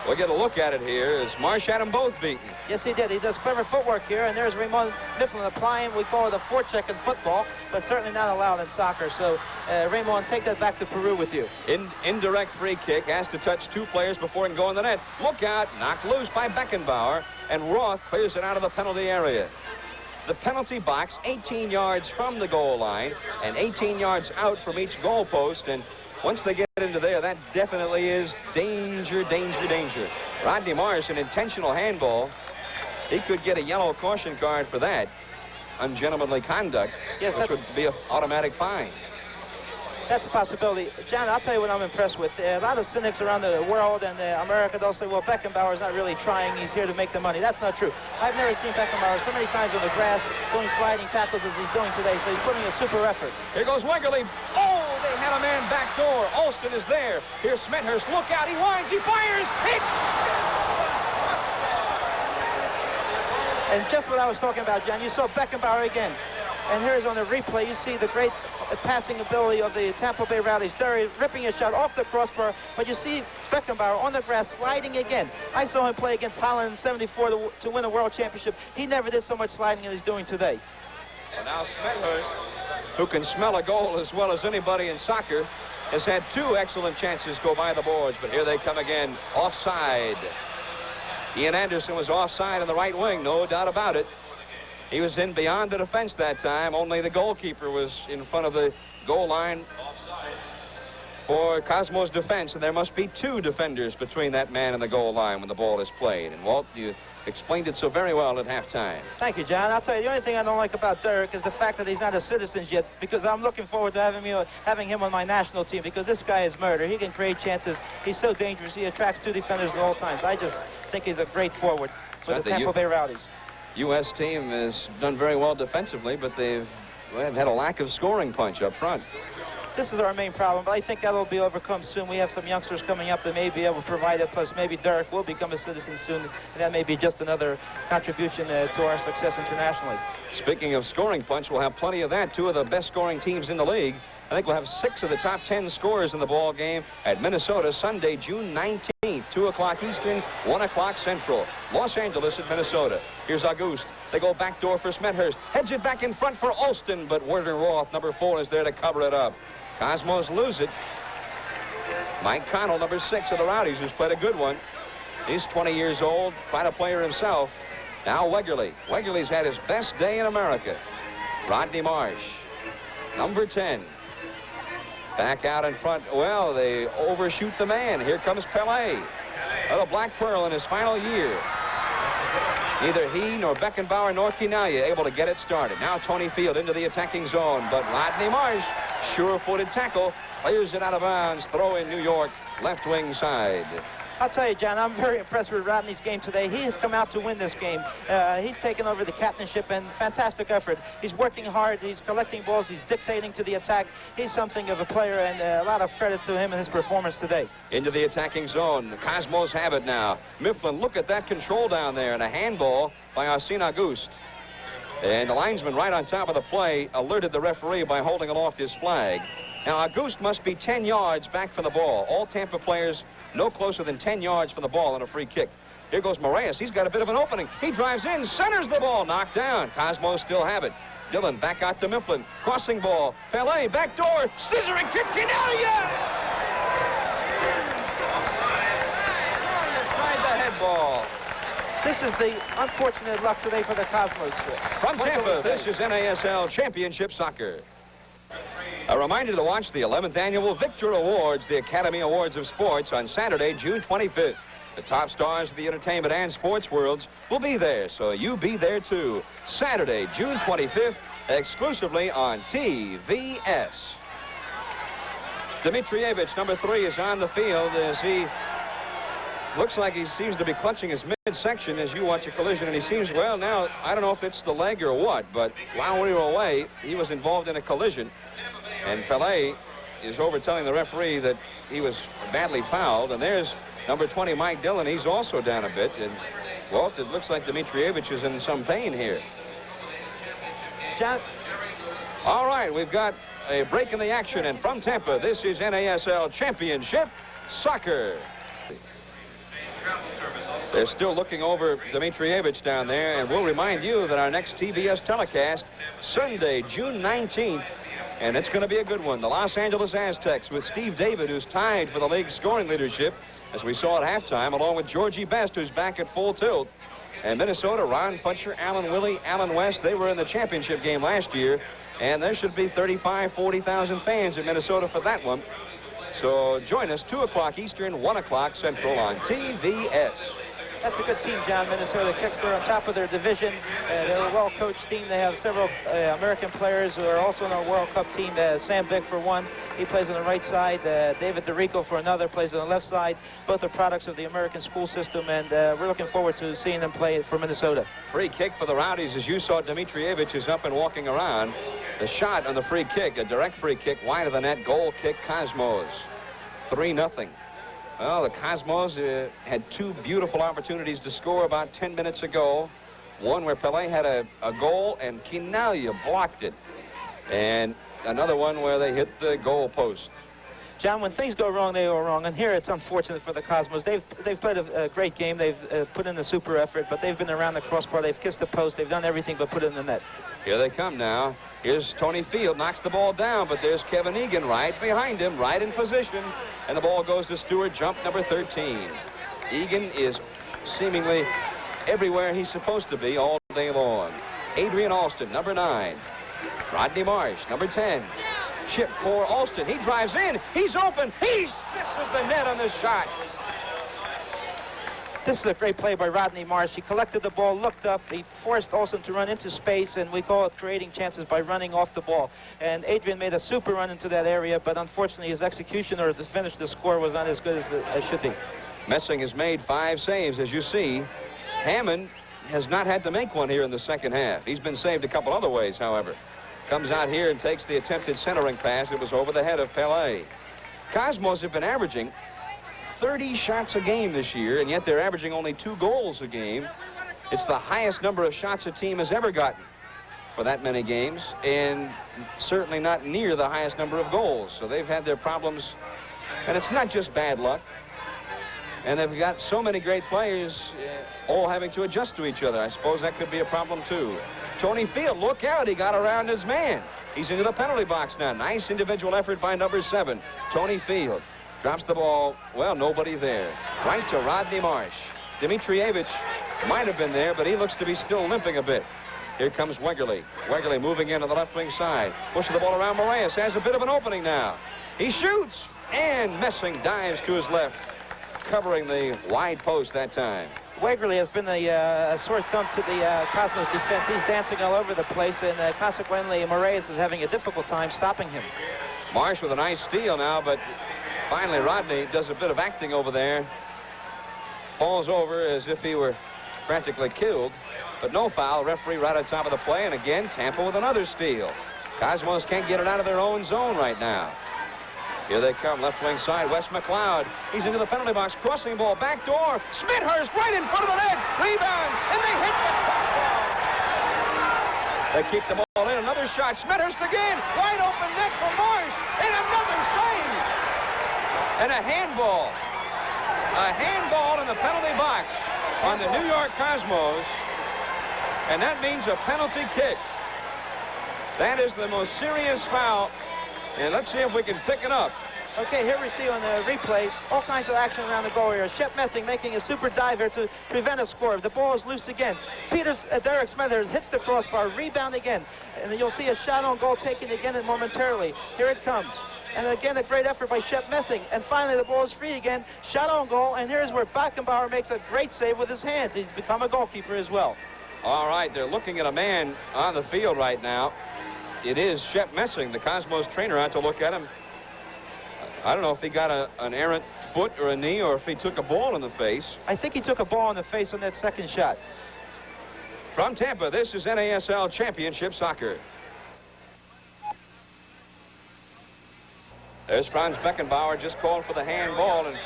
We'll get a look at it here as Marsh had them both beaten. Yes, he did. He does clever footwork here, and there's Raymond Mifflin applying. We call it a forecheck in football, but certainly not allowed in soccer. So, Raymond, take that back to Peru with you. Indirect free kick, has to touch 2 players before it can go in the net. Look out, knocked loose by Beckenbauer, and Roth clears it out of the penalty area. The penalty box, 18 yards from the goal line and 18 yards out from each goal post. And once they get into there, that definitely is danger, danger, danger. Rodney Marsh, an intentional handball. He could get a yellow caution card for that. Ungentlemanly conduct, yes, which would be an automatic fine. That's a possibility. John, I'll tell you what I'm impressed with. A lot of cynics around the world and America, they'll say, well, Beckenbauer's not really trying. He's here to make the money. That's not true. I've never seen Beckenbauer so many times on the grass doing sliding tackles as he's doing today, so he's putting a super effort. Here goes Wegerle. Oh, they have a man back door. Alston is there. Here's Smethurst. Look out. He winds. He fires. Hit! And just what I was talking about, John, you saw Beckenbauer again. And here's on the replay, you see the great passing ability of the Tampa Bay Rowdies. Derry ripping a shot off the crossbar, but you see Beckenbauer on the grass sliding again. I saw him play against Holland in '74 to win a world championship. He never did so much sliding as he's doing today. And now Smethurst, who can smell a goal as well as anybody in soccer, has had 2 excellent chances go by the boards, but here they come again, offside. Ian Anderson was offside in the right wing, no doubt about it. He was in beyond the defense that time. Only the goalkeeper was in front of the goal line for Cosmo's defense, and there must be 2 defenders between that man and the goal line when the ball is played. And Walt, you explained it so very well at halftime. Thank you, John. I'll tell you, the only thing I don't like about Derek is the fact that he's not a citizen yet, because I'm looking forward to having him on my national team, because this guy is murder. He can create chances. He's so dangerous. He attracts 2 defenders at all times. I just think he's a great forward for the Tampa Bay Rowdies. U.S. team has done very well defensively, but they've had a lack of scoring punch up front. This is our main problem, but I think that'll be overcome soon. We have some youngsters coming up that may be able to provide it, plus maybe Derek will become a citizen soon, and that may be just another contribution to our success internationally. Speaking of scoring punch, we'll have plenty of that. 2 of the best scoring teams in the league. I think we'll have 6 of the top 10 scorers in the ball game at Minnesota Sunday, June 19th, 2 o'clock Eastern, 1 o'clock Central. Los Angeles at Minnesota. Here's Auguste. They go back door for Smethurst. Heads it back in front for Olston, but Werner Roth, number 4, is there to cover it up. Cosmos lose it. Mike Connell, number 6 of the Rowdies, who's played a good one. He's 20 years old, quite a player himself. Now Wegerle. Wegerle's had his best day in America. Rodney Marsh, number 10. Back out in front. Well, they overshoot the man. Here comes Pelé. The Black Pearl in his final year. Neither he nor Beckenbauer nor Quinaglia able to get it started. Now Tony Field into the attacking zone, but Rodney Marsh, sure-footed tackle, clears it out of bounds. Throw in New York, left wing side. I'll tell you, John, I'm very impressed with Rodney's game today. He has come out to win this game. He's taken over the captainship, and fantastic effort. He's working hard. He's collecting balls. He's dictating to the attack. He's something of a player, and a lot of credit to him and his performance today. Into the attacking zone. The Cosmos have it now. Mifflin, look at that control down there, and a handball by Arsene Auguste. And the linesman right on top of the play alerted the referee by holding aloft his flag. Now, Auguste must be 10 yards back from the ball. All Tampa players no closer than 10 yards from the ball on a free kick. Here goes Moraes. He's got a bit of an opening. He drives in, centers the ball, knocked down. Cosmos still have it. Dillon back out to Mifflin. Crossing ball. Pelé, back door. Scissoring kick. Quinaglia! Tried the head ball. This is the unfortunate luck today for the Cosmos. From Tampa, this is NASL Championship Soccer. A reminder to watch the 11th Annual Victor Awards, the Academy Awards of Sports, on Saturday, June 25th. The top stars of the entertainment and sports worlds will be there, so you be there too. Saturday, June 25th, exclusively on TVS. Dmitrievich, number 3, is on the field as he looks like he seems to be clutching his midsection as you watch a collision, and he seems, well, now, I don't know if it's the leg or what, but while we were away, he was involved in a collision. And Pelé is over telling the referee that he was badly fouled. And there's number 20, Mike Dillon. He's also down a bit. And, Walt, it looks like Dmitrievich is in some pain here. John? All right, we've got a break in the action. And from Tampa, this is NASL Championship Soccer. They're still looking over Dmitrievich down there. And we'll remind you that our next TBS telecast, Sunday, June 19th, and it's going to be a good one. The Los Angeles Aztecs with Steve David, who's tied for the league's scoring leadership, as we saw at halftime, along with Georgie Best, who's back at full tilt. And Minnesota, Ron Futcher, Alan Willie, Alan West, they were in the championship game last year, and there should be 35,000, 40,000 fans in Minnesota for that one. So join us 2 o'clock Eastern, 1 o'clock Central on TVS. That's a good team, John. Minnesota kicks. They're on top of their division. They're a well-coached team. They have several American players who are also in our World Cup team. Sam Bick, for one, he plays on the right side. David DeRico, for another, plays on the left side. Both are products of the American school system, and we're looking forward to seeing them play for Minnesota. Free kick for the Rowdies. As you saw, Dmitrievich is up and walking around. The shot on the free kick, a direct free kick, wide of the net, goal kick, Cosmos. 3-0. Well, the Cosmos had 2 beautiful opportunities to score about 10 minutes ago. One where Pelé had a goal and Quinalha blocked it. And another one where they hit the goal post. John, when things go wrong, they go wrong. And here it's unfortunate for the Cosmos. They've played a great game. They've put in a super effort, but they've been around the crossbar. They've kissed the post. They've done everything but put it in the net. Here they come now. Here's Tony Field, knocks the ball down, but there's Kevin Egan right behind him, right in position. And the ball goes to Stewart, jump number 13. Egan is seemingly everywhere he's supposed to be all day long. Adrian Alston, number 9. Rodney Marsh, number 10. Chip for Alston. He drives in. He's open. He misses the net on the shot. This is a great play by Rodney Marsh. He collected the ball, looked up. He forced Olsen to run into space, and we call it creating chances by running off the ball. And Adrian made a super run into that area, but unfortunately his execution or to finish the score was not as good as it should be. Messing has made 5 saves, as you see. Hammond has not had to make one here in the second half. He's been saved a couple other ways, however. Comes out here and takes the attempted centering pass. It was over the head of Pelé. Cosmos have been averaging 30 shots a game this year, and yet they're averaging only 2 goals a game. It's the highest number of shots a team has ever gotten for that many games, and certainly not near the highest number of goals. So they've had their problems, and it's not just bad luck. And they've got so many great players all having to adjust to each other. I suppose that could be a problem, too. Tony Field, look out. He got around his man. He's into the penalty box now. Nice individual effort by number 7, Tony Field. Drops the ball. Well, nobody there. Right to Rodney Marsh. Dimitrievich might have been there, but he looks to be still limping a bit. Here comes Wegerle. Wegerle moving into the left wing side. Pushing the ball around. Moraes has a bit of an opening now. He shoots, and Messing dives to his left, covering the wide post that time. Wegerle has been a sore thumb to the Cosmos defense. He's dancing all over the place, and consequently, Moraes is having a difficult time stopping him. Marsh with a nice steal now, but finally Rodney does a bit of acting over there. Falls over as if he were practically killed, but no foul. Referee right on top of the play, and again, Tampa with another steal. Cosmos can't get it out of their own zone right now. Here they come, left wing side, Wes McLeod. He's into the penalty box, crossing ball, back door. Smithhurst right in front of the net. Rebound, and they hit the ball. They keep the ball in. Another shot. Smithhurst again. Wide open net for Marsh. And another save. And a handball. A handball in the penalty box on the New York Cosmos. And that means a penalty kick. That is the most serious foul. And let's see if we can pick it up. Okay, here we see on the replay all kinds of action around the goal area. Shep Messing making a super dive here to prevent a score. The ball is loose again. Derek Smithers hits the crossbar, rebound again. And then you'll see a shot on goal taken again momentarily. Here it comes. And again, a great effort by Shep Messing. And finally, the ball is free again. Shot on goal. And here's where Backenbauer makes a great save with his hands. He's become a goalkeeper as well. All right, they're looking at a man on the field right now. It is Shep Messing, the Cosmos trainer, out to look at him. I don't know if he got an errant foot or a knee or if he took a ball in the face. I think he took a ball in the face on that second shot. From Tampa, this is NASL Championship Soccer. There's Franz Beckenbauer just called for the handball, and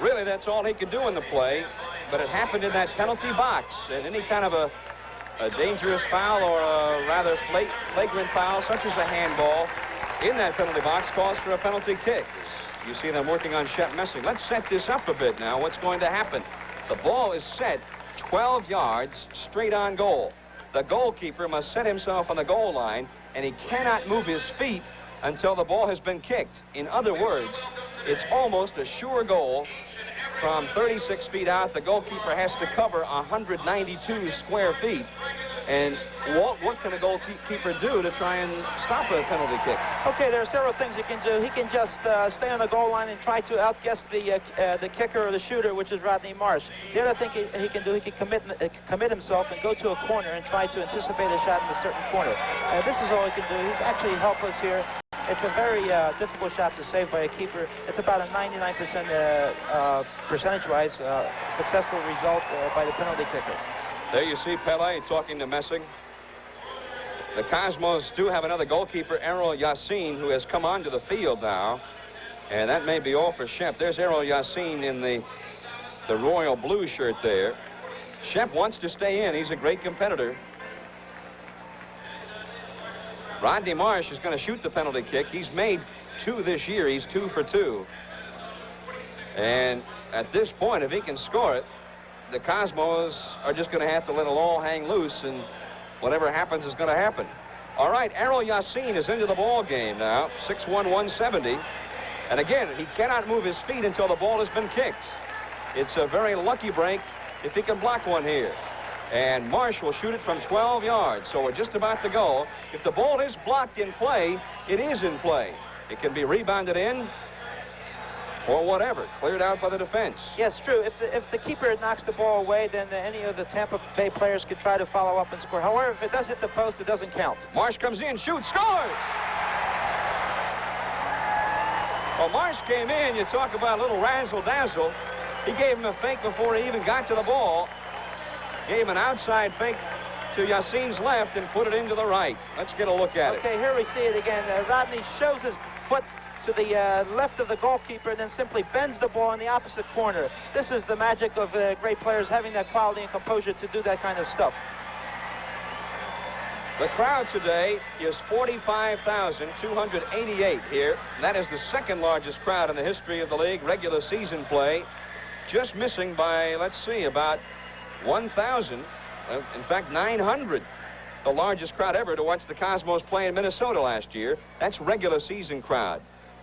really that's all he could do in the play. But it happened in that penalty box, and any kind of a dangerous foul or a rather flagrant foul, such as a handball, in that penalty box calls for a penalty kick. You see them working on Shep Messing. Let's set this up a bit now. What's going to happen? The ball is set 12 yards straight on goal. The goalkeeper must set himself on the goal line, and he cannot move his feet until the ball has been kicked. In other words, it's almost a sure goal. From 36 feet out, the goalkeeper has to cover 192 square feet. And what can a goalkeeper do to try and stop a penalty kick? Okay, there are several things he can do. He can just stay on the goal line and try to outguess the kicker or the shooter, which is Rodney Marsh. The other thing he can do, he can commit himself and go to a corner and try to anticipate a shot in a certain corner. This is all he can do. He's actually helpless here. It's a very difficult shot to save by a keeper. It's about a 99% percentage-wise successful result by the penalty kicker. There you see Pelé talking to Messing. The Cosmos do have another goalkeeper, Errol Yassin, who has come onto the field now. And that may be all for Shep. There's Errol Yassin in the royal blue shirt there. Shep wants to stay in. He's a great competitor. Rodney Marsh is going to shoot the penalty kick. He's made 2 this year. He's 2 for 2. And at this point, if he can score it, the Cosmos are just going to have to let it all hang loose, and whatever happens is going to happen. All right, Errol Yassin is into the ball game now, 6'1", 170. And again, he cannot move his feet until the ball has been kicked. It's a very lucky break if he can block one here. And Marsh will shoot it from 12 yards, so we're just about to go. If the ball is blocked in play, it is in play. It can be rebounded in or whatever, cleared out by the defense. Yes, true. If the keeper knocks the ball away, then any of the Tampa Bay players could try to follow up and score. However, if it does hit the post, it doesn't count. Marsh comes in, shoots, scores! Well, Marsh came in, you talk about a little razzle-dazzle. He gave him a fake before he even got to the ball. Gave an outside fake to Yassin's left and put it into the right. Let's get a look at it. Okay, here we see it again. Rodney shows his foot to the left of the goalkeeper and then simply bends the ball in the opposite corner. This is the magic of great players having that quality and composure to do that kind of stuff. The crowd today is 45,288 here. That is the second largest crowd in the history of the league, regular season play. Just missing by, let's see, about 1,000, in fact, 900. The largest crowd ever to watch the Cosmos play in Minnesota last year. That's regular season crowd.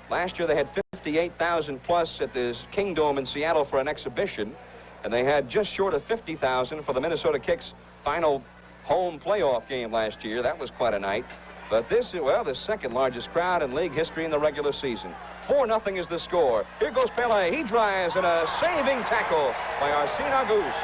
Last year they had 58,000 plus at the Kingdome in Seattle for an exhibition, and they had just short of 50,000 for the Minnesota Kicks final home playoff game last year. That was quite a night. But this is, well, the second largest crowd in league history in the regular season. 4-0 is the score. Here goes Pele. He drives and a saving tackle by Arsene Auguste.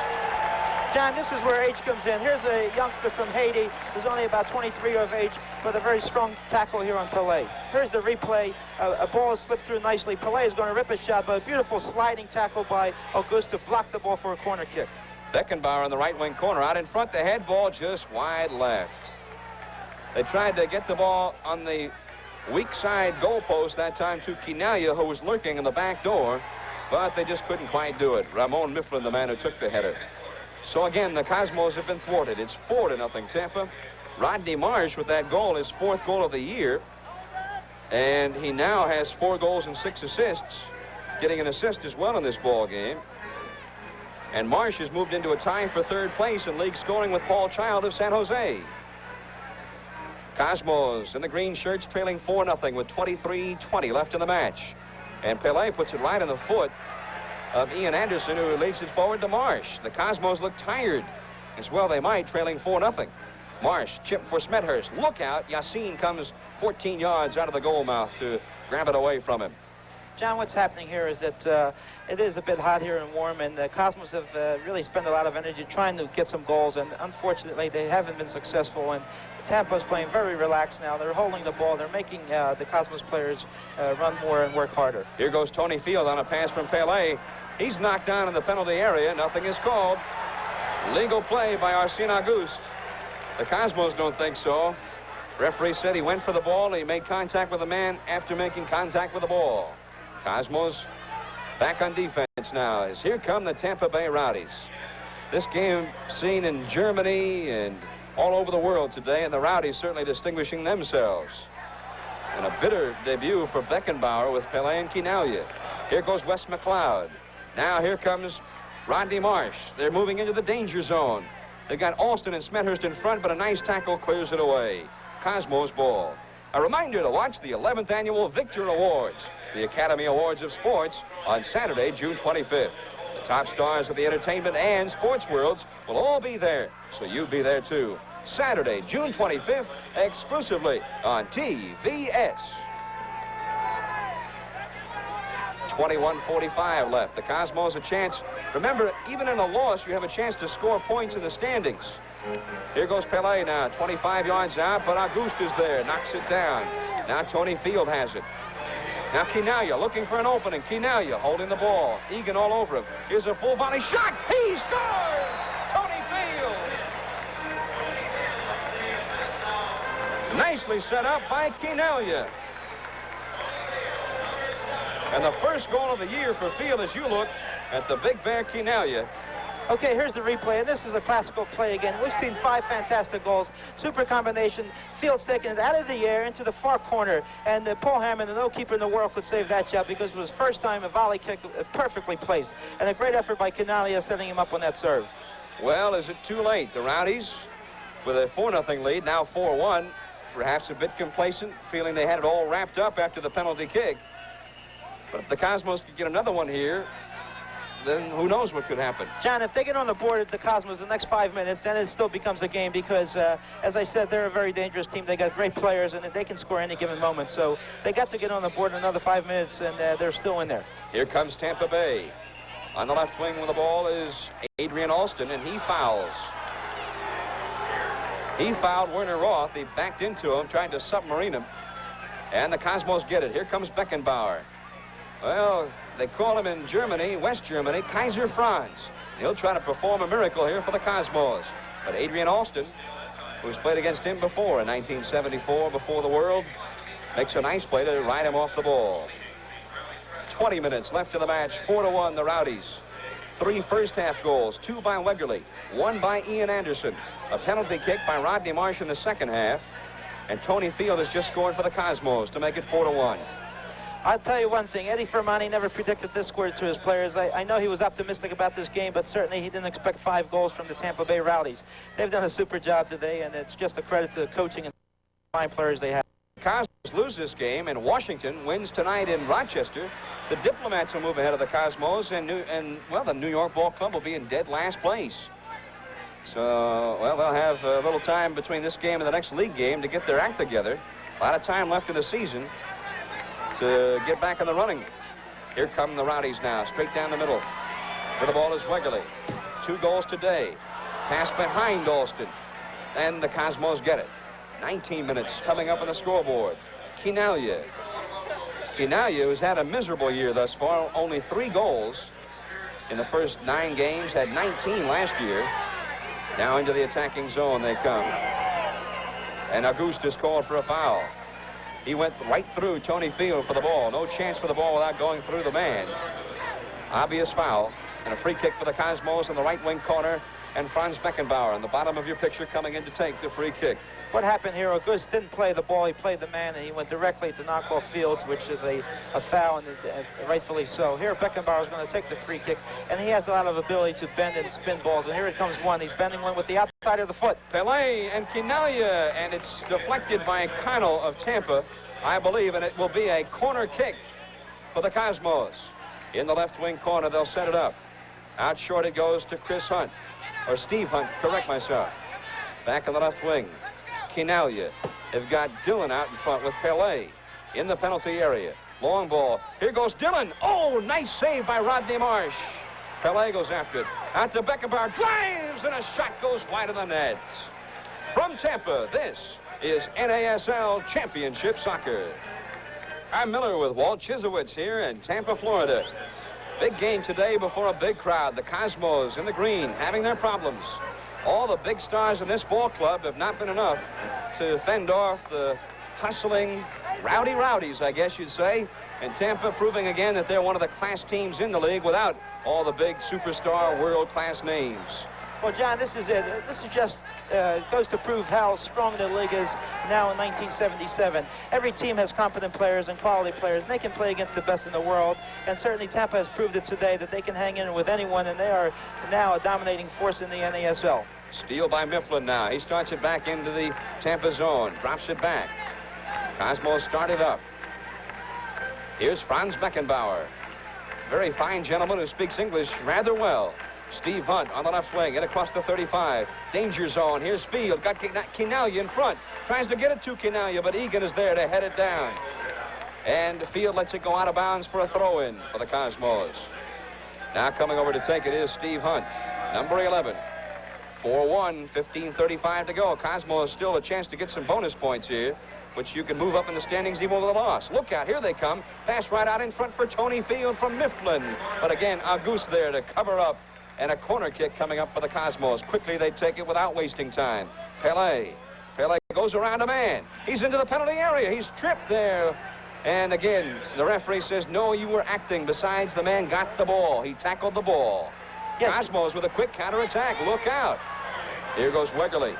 John, this is where age comes in. Here's a youngster from Haiti who's only about 23 of age with a very strong tackle here on Pele. Here's the replay. A ball slipped through nicely. Pele is going to rip a shot, but a beautiful sliding tackle by Auguste to block the ball for a corner kick. Beckenbauer in the right wing corner. Out in front, the head ball just wide left. They tried to get the ball on the weak side goalpost that time to Quinaglia, who was lurking in the back door, but they just couldn't quite do it. Ramon Mifflin, the man who took the header. So again, the Cosmos have been thwarted. It's 4-0 Tampa. Rodney Marsh with that goal, his 4th goal of the year. And he now has 4 goals and 6 assists, getting an assist as well in this ball game. And Marsh has moved into a tie for 3rd place in league scoring with Paul Child of San Jose. Cosmos in the green shirts trailing 4-0 with 23:20 left in the match. And Pele puts it right in the foot of Ian Anderson, who leads it forward to Marsh. The Cosmos look tired. As well they might, trailing 4-0. Marsh, chip for Smethurst. Look out. Yassin comes 14 yards out of the goal mouth to grab it away from him. John, what's happening here is that it is a bit hot here and warm, and the Cosmos have really spent a lot of energy trying to get some goals, and unfortunately they haven't been successful. And Tampa's playing very relaxed now. They're holding the ball. They're making the Cosmos players run more and work harder. Here goes Tony Field on a pass from Pele. He's knocked down in the penalty area. Nothing is called. Legal play by Arsene Auguste. The Cosmos don't think so. Referee said he went for the ball and he made contact with the man after making contact with the ball. Cosmos back on defense now as here come the Tampa Bay Rowdies. This game seen in Germany and all over the world today, and the Rowdies certainly distinguishing themselves. And a bitter debut for Beckenbauer with Pele and Quinaglia. Here goes Wes McLeod. Now here comes Rodney Marsh. They're moving into the danger zone. They've got Alston and Smethurst in front, but a nice tackle clears it away. Cosmos ball. A reminder to watch the 11th annual Victor Awards, the Academy Awards of Sports, on Saturday, June 25th. The top stars of the entertainment and sports worlds will all be there, so you be there too. Saturday, June 25th, exclusively on TVS. 21:45 left. The Cosmos a chance. Remember, even in a loss, you have a chance to score points in the standings. Here goes Pele now, 25 yards out, but Auguste is there, knocks it down. Now Tony Field has it. Now Quinaglia looking for an opening. Quinaglia holding the ball. Egan all over him. Here's a full volley shot. He scores! Tony Field! Nicely set up by Quinaglia. And the first goal of the year for Field, as you look at the Big Bear Quinaglia. Okay, here's the replay, and this is a classical play again. We've seen 5 fantastic goals. Super combination, Fields taking it out of the air into the far corner, and Paul Hammond, the no keeper in the world, could save that job because it was first time a volley kick perfectly placed, and a great effort by Canalia setting him up on that serve. Well, is it too late? The Rowdies, with a 4-0 lead, now 4-1, perhaps a bit complacent, feeling they had it all wrapped up after the penalty kick. But if the Cosmos could get another one here, then who knows what could happen. John, if they get on the board at the Cosmos the next 5 minutes, then it still becomes a game because, as I said, they're a very dangerous team. They got great players, and they can score any given moment. So they got to get on the board in another 5 minutes, and they're still in there. Here comes Tampa Bay. On the left wing with the ball is Adrian Alston, and he fouls. He fouled Werner Roth. He backed into him, trying to submarine him. And the Cosmos get it. Here comes Beckenbauer. Well, they call him in Germany, West Germany, Kaiser Franz. He'll try to perform a miracle here for the Cosmos. But Adrian Alston, who's played against him before in 1974, before the World, makes a nice play to ride him off the ball. 20 minutes left in the match, 4-1 the Rowdies. 3 first-half goals, 2 by Wegerle, 1 by Ian Anderson. A penalty kick by Rodney Marsh in the second half. And Tony Field has just scored for the Cosmos to make it 4-1. I'll tell you one thing, Eddie Firmani never predicted this score to his players. I know he was optimistic about this game, but certainly he didn't expect 5 goals from the Tampa Bay Rowdies. They've done a super job today, and it's just a credit to the coaching and fine players they have. Cosmos lose this game, and Washington wins tonight in Rochester. The Diplomats will move ahead of the Cosmos, and the New York Ball Club will be in dead last place. So, well, they'll have a little time between this game and the next league game to get their act together. A lot of time left in the season to get back in the running. Here come the Rowdies now, straight down the middle. Where the ball is Wegerle. 2 goals today. Pass behind Alston. And the Cosmos get it. 19 minutes coming up on the scoreboard. Quinalia. Quinalia, who's had a miserable year thus far, only 3 goals in the first 9 games, had 19 last year. Now into the attacking zone they come. And Auguste is called for a foul. He went right through Tony Field for the ball. No chance for the ball without going through the man. Obvious foul. And a free kick for the Cosmos in the right wing corner. And Franz Beckenbauer in the bottom of your picture coming in to take the free kick. What happened here, Auguste didn't play the ball, he played the man, and he went directly to knock off Fields, which is a foul, and rightfully so. Here, Beckenbauer is going to take the free kick, and he has a lot of ability to bend and spin balls, and here it comes one. He's bending one with the outside of the foot. Pelé and Quinalia, and it's deflected by Connell of Tampa, I believe, and it will be a corner kick for the Cosmos. In the left wing corner, they'll set it up. Out short it goes to Chris Hunt, or Steve Hunt, correct myself. Back in the left wing. Quinalia. They've got Dillon out in front with Pelé in the penalty area. Long ball. Here goes Dillon. Oh, nice save by Rodney Marsh. Pelé goes after it. Out to Beckenbauer. Drives, and a shot goes wide of the net. From Tampa, this is NASL Championship Soccer. I'm Miller with Walt Chisowitz here in Tampa, Florida. Big game today before a big crowd. The Cosmos in the green having their problems. All the big stars in this ball club have not been enough to fend off the hustling Rowdies, I guess you'd say. And Tampa proving again that they're one of the class teams in the league without all the big superstar world-class names. Well, John, this is it. This is just goes to prove how strong the league is now in 1977. Every team has competent players and quality players, and they can play against the best in the world. And certainly Tampa has proved it today that they can hang in with anyone, and they are now a dominating force in the NASL. Steal by Mifflin now. He starts it back into the Tampa zone, drops it back. Cosmos started up. Here's Franz Beckenbauer. Very fine gentleman who speaks English rather well. Steve Hunt on the left wing, and across the 35. Danger zone. Here's Field. Got Quinalia in front. Tries to get it to Quinalia, but Egan is there to head it down. And Field lets it go out of bounds for a throw-in for the Cosmos. Now coming over to take it is Steve Hunt, number 11. 4-1, 15:35 to go. Cosmos still a chance to get some bonus points here, which you can move up in the standings even with a loss. Look out, here they come. Pass right out in front for Tony Field from Mifflin. But again, Auguste there to cover up. And a corner kick coming up for the Cosmos. Quickly they take it without wasting time. Pelé goes around a man. He's into the penalty area. He's tripped there. And again, the referee says, no, you were acting. Besides, the man got the ball. He tackled the ball. Yes. Cosmos with a quick counterattack. Look out. Here goes Wegerle.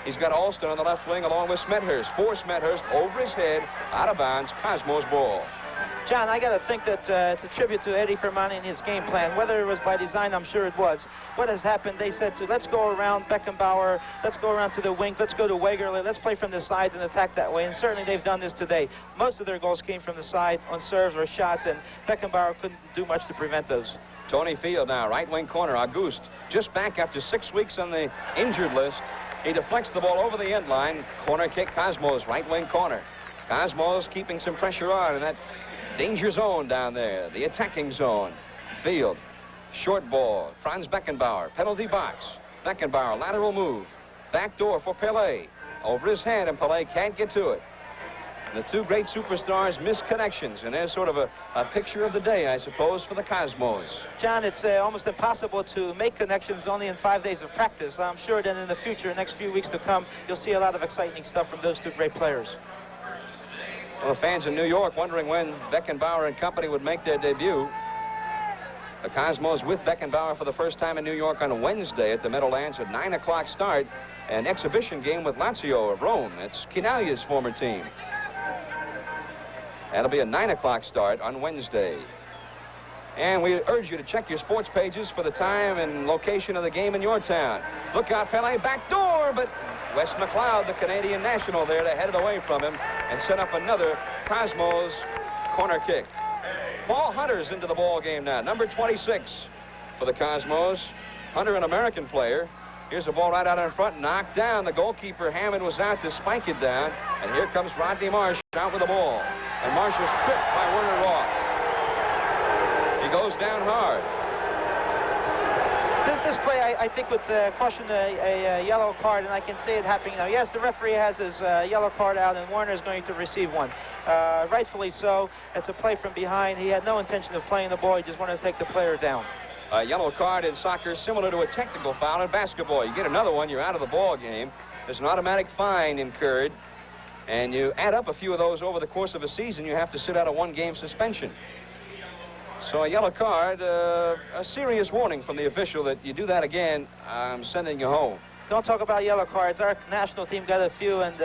He's got Alston on the left wing along with Smethurst. For Smethurst, over his head, out of bounds, Cosmos ball. John, I got to think that it's a tribute to Eddie Fermani and his game plan. Whether it was by design, I'm sure it was. What has happened, they said, let's go around Beckenbauer, let's go around to the wings, let's go to Wegerle, let's play from the sides and attack that way. And certainly they've done this today. Most of their goals came from the side on serves or shots, and Beckenbauer couldn't do much to prevent those. Tony Field now, right wing corner. Auguste, just back after 6 weeks on the injured list. He deflects the ball over the end line. Corner kick, Cosmos, right wing corner. Cosmos keeping some pressure on in that danger zone down there, the attacking zone. Field, short ball, Franz Beckenbauer, penalty box. Beckenbauer, lateral move. Back door for Pelé. Over his head, and Pelé can't get to it. The two great superstars miss connections, and there's sort of a picture of the day, I suppose, for the Cosmos. John, it's almost impossible to make connections only in 5 days of practice. I'm sure that in the future, next few weeks to come, you'll see a lot of exciting stuff from those two great players. Well, the fans in New York wondering when Beckenbauer and company would make their debut. The Cosmos with Beckenbauer for the first time in New York on Wednesday at the Meadowlands at 9 o'clock start. An exhibition game with Lazio of Rome. It's Chinaglia's former team. That'll be a 9 o'clock start on Wednesday. And we urge you to check your sports pages for the time and location of the game in your town. Look out, Pelé, back door, but Wes McLeod, the Canadian national there, to head it away from him and set up another Cosmos corner kick. Paul Hunter's into the ball game now, number 26 for the Cosmos. Hunter, an American player. Here's the ball right out in front, knocked down. The goalkeeper, Hammond, was out to spike it down. And here comes Rodney Marsh out with the ball. And Marsh is tripped by Werner Roth. He goes down hard. This play, I think, would caution a yellow card, and I can see it happening now. Yes, the referee has his yellow card out, and Warner is going to receive one. Rightfully so. It's a play from behind. He had no intention of playing the ball. He just wanted to take the player down. A yellow card in soccer, similar to a technical foul in basketball. You get another one, you're out of the ball game. There's an automatic fine incurred, and you add up a few of those over the course of a season, you have to sit out a one-game suspension. So a yellow card, a serious warning from the official that you do that again, I'm sending you home. Don't talk about yellow cards. Our national team got a few, and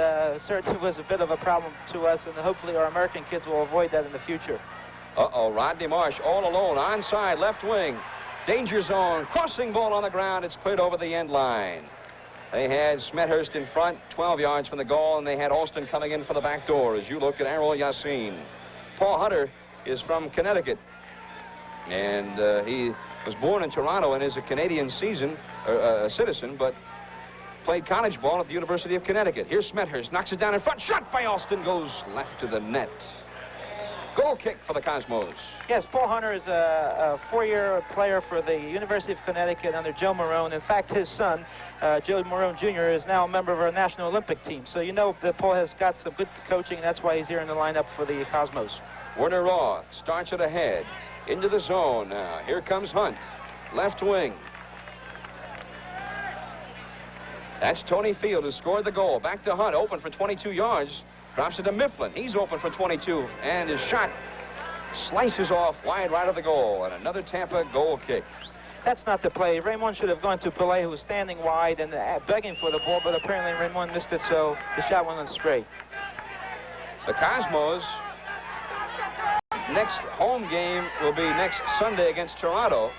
certainly was a bit of a problem to us, and hopefully our American kids will avoid that in the future. Uh-oh, Rodney Marsh all alone, onside, left wing. Danger zone, crossing ball on the ground. It's cleared over the end line. They had Smethurst in front, 12 yards from the goal, and they had Alston coming in for the back door as you look at Errol Yassin. Paul Hunter is from Connecticut, and he was born in Toronto and is a Canadian citizen, but played college ball at the University of Connecticut. Here's Smethurst, knocks it down in front, shot by Alston, goes left to the net. Goal kick for the Cosmos. Yes, Paul Hunter is a four-year player for the University of Connecticut under Joe Marone. In fact, his son, Joe Marone Jr., is now a member of our National Olympic team. So you know that Paul has got some good coaching, and that's why he's here in the lineup for the Cosmos. Werner Roth starts it ahead. Into the zone now. Here comes Hunt. Left wing. That's Tony Field who scored the goal. Back to Hunt, open for 22 yards. Drops it to Mifflin. He's open for 22, and his shot slices off wide right of the goal, and another Tampa goal kick. That's not the play. Raymond should have gone to Pelé, who was standing wide and begging for the ball, but apparently Raymond missed it, so the shot went on straight. The Cosmos, next home game will be next Sunday against Toronto.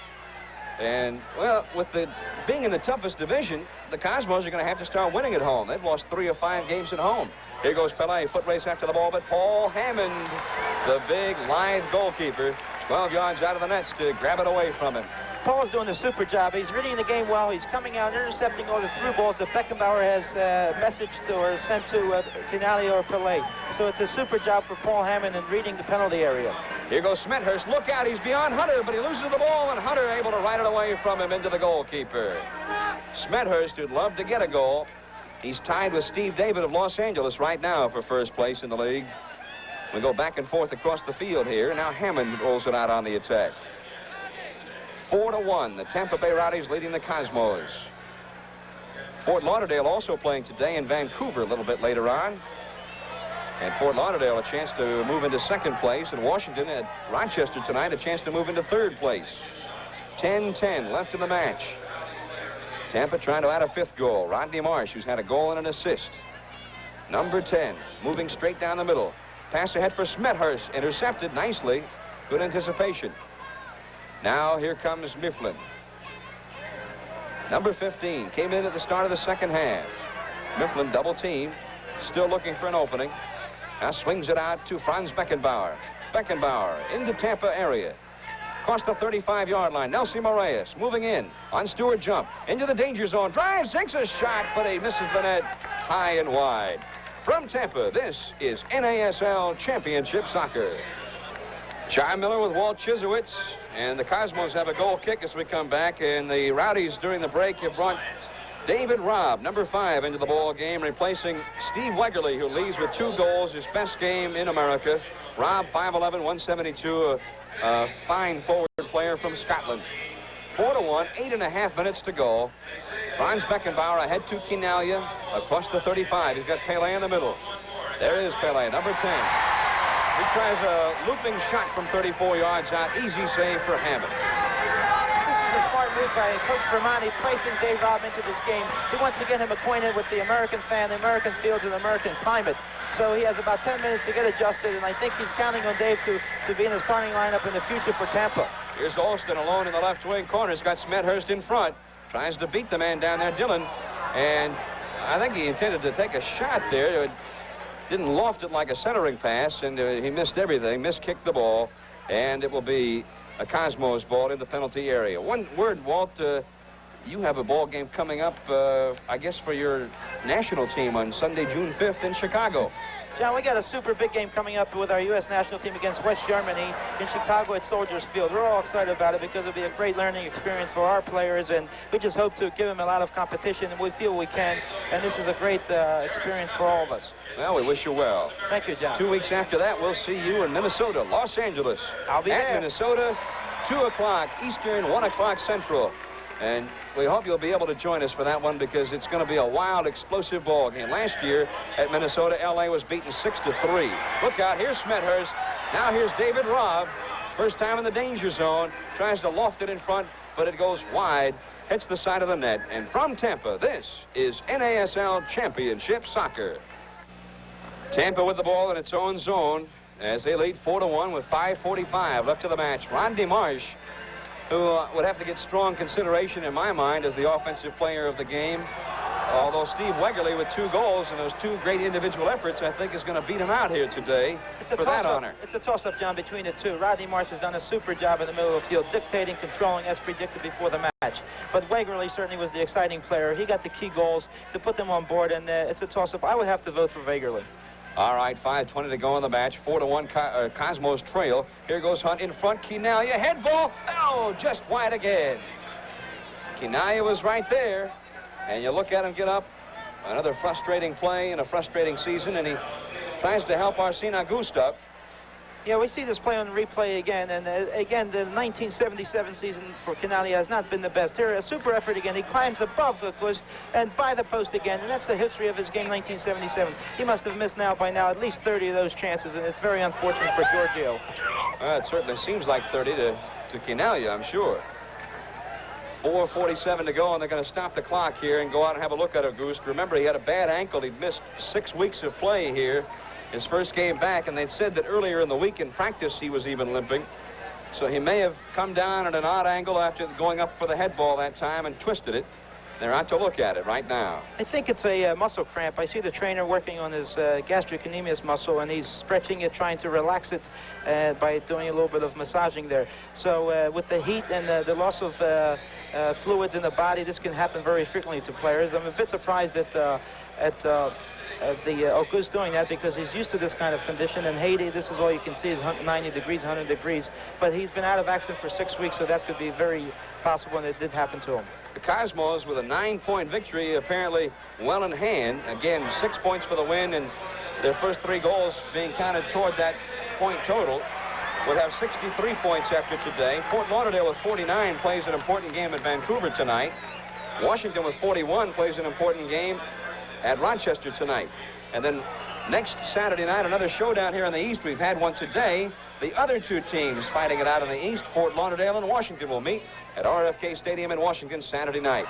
And, well, with the being in the toughest division, the Cosmos are going to have to start winning at home. They've lost 3 or 5 games at home. Here goes Pelé, foot race after the ball, but Paul Hammond, the big lithe goalkeeper, 12 yards out of the nets to grab it away from him. Paul's doing a super job. He's reading the game well. He's coming out, intercepting all the through balls that Beckenbauer has messaged or sent to Chinaglia or Pelé. So it's a super job for Paul Hammond in reading the penalty area. Here goes Smethurst. Look out, he's beyond Hunter, but he loses the ball, and Hunter able to right it away from him into the goalkeeper. Smethurst, who'd love to get a goal. He's tied with Steve David of Los Angeles right now for first place in the league. We go back and forth across the field here. Now Hammond rolls it out on the attack. 4-1, the Tampa Bay Rowdies leading the Cosmos. Fort Lauderdale also playing today in Vancouver a little bit later on. And Fort Lauderdale a chance to move into second place, and Washington at Rochester tonight a chance to move into third place. 10-10 left in the match. Tampa trying to add a 5th goal. Rodney Marsh, who's had a goal and an assist. Number 10, moving straight down the middle. Pass ahead for Smethurst, intercepted nicely. Good anticipation. Now here comes Mifflin. Number 15 came in at the start of the second half. Mifflin double team, still looking for an opening. Now swings it out to Franz Beckenbauer. Beckenbauer into Tampa area. Across the 35-yard line. Nelson Moraes moving in on Stewart jump into the danger zone. Drives, takes a shot, but he misses the net high and wide. From Tampa, this is NASL Championship Soccer. John Miller with Walt Chisowitz, and the Cosmos have a goal kick as we come back, and the Rowdies during the break have brought David Robb, number 5, into the ball game, replacing Steve Wegerle, who leads with 2 goals, his best game in America. Robb, 5'11", 172, a fine forward player from Scotland. 4-1, 8.5 minutes to go. Franz Beckenbauer ahead to Quinalia across the 35. He's got Pele in the middle. There is Pele, number 10. He tries a looping shot from 34 yards out. Easy save for Hammond. This is a smart move by Coach Vermonti, placing Dave Robb into this game. He wants to get him acquainted with the American fan, the American fields, and the American climate. So he has about 10 minutes to get adjusted, and I think he's counting on Dave to be in the starting lineup in the future for Tampa. Here's Alston alone in the left wing corner. He's got Smethurst in front. Tries to beat the man down there, Dillon. And I think he intended to take a shot there. Didn't loft it like a centering pass, and he missed everything, miskicked the ball, and it will be a Cosmos ball in the penalty area. One word, Walt, you have a ball game coming up, I guess, for your national team on Sunday, June 5th in Chicago. John, we got a super big game coming up with our U.S. national team against West Germany in Chicago at Soldiers Field. We're all excited about it because it'll be a great learning experience for our players, and we just hope to give them a lot of competition, and we feel we can, and this is a great experience for all of us. Well, we wish you well. Thank you, John. 2 weeks after that, we'll see you in Minnesota, Los Angeles. I'll be at there. Minnesota, 2 o'clock Eastern, 1 o'clock Central. And we hope you'll be able to join us for that one because it's going to be a wild, explosive ball game. Last year at Minnesota, L.A. was beaten 6-3. Look out, here's Smethurst. Now here's David Robb. First time in the danger zone. Tries to loft it in front, but it goes wide. Hits the side of the net. And from Tampa, this is NASL Championship Soccer. Tampa with the ball in its own zone as they lead 4-1 with 5:45 left to the match. Rodney Marsh, who would have to get strong consideration in my mind as the offensive player of the game. Although Steve Wegerle with 2 goals and those 2 great individual efforts, I think is going to beat him out here today for that honor. It's a toss-up, John, between the 2. Rodney Marsh has done a super job in the middle of the field, dictating, controlling, as predicted before the match. But Wegerle certainly was the exciting player. He got the key goals to put them on board, and it's a toss-up. I would have to vote for Wegerle. All right, 5:20 to go in the match. 4-1 Cosmos trail. Here goes Hunt in front. Quinalia, head ball. Oh, just wide again. Quinalia was right there. And you look at him get up. Another frustrating play in a frustrating season. And he tries to help Arsene Auguste up. Yeah, we see this play on replay again, and again, the 1977 season for Quinalia has not been the best. Here, a super effort again. He climbs above the post and by the post again, and that's the history of his game, 1977. He must have missed by now at least 30 of those chances, and it's very unfortunate for Giorgio. It certainly seems like 30 to Quinalia, I'm sure. 4:47 to go, and they're going to stop the clock here and go out and have a look at Auguste. Remember, he had a bad ankle. He'd missed 6 weeks of play here. His first game back, and they said that earlier in the week in practice he was even limping. So he may have come down at an odd angle after going up for the head ball that time and twisted it. They're out to look at it right now. I think it's a muscle cramp. I see the trainer working on his gastrocnemius muscle, and he's stretching it, trying to relax it by doing a little bit of massaging there. So with the heat and the loss of fluids in the body, this can happen very frequently to players. I'm a bit surprised at Auguste doing that because he's used to this kind of condition. In Haiti, this is all you can see is 90 degrees, 100 degrees. But he's been out of action for 6 weeks, so that could be very possible, and it did happen to him. The Cosmos with a 9-point victory apparently well in hand. Again, 6 points for the win, and their first 3 goals being counted toward that point total. Would have 63 points after today. Fort Lauderdale with 49 plays an important game at Vancouver tonight. Washington with 41 plays an important game at Rochester tonight. And then Next Saturday night, another showdown here in the East. We've had one today. The other two teams fighting it out in the East, Fort Lauderdale and Washington, will meet at RFK Stadium in Washington Saturday night.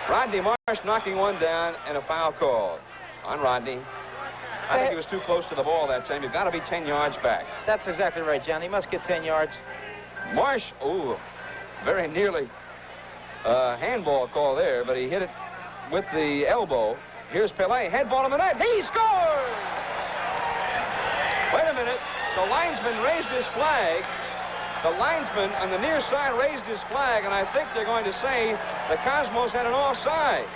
Rodney Marsh knocking one down and a foul call on Rodney. I think he was too close to the ball that time. You've got to be 10 yards back. That's exactly right, John. He must get 10 yards. Marsh, very nearly handball call there, but he hit it with the elbow. Here's Pele, head ball in the net. He scores! Wait a minute. The linesman raised his flag. The linesman on the near side raised his flag, and I think they're going to say the Cosmos had an offside.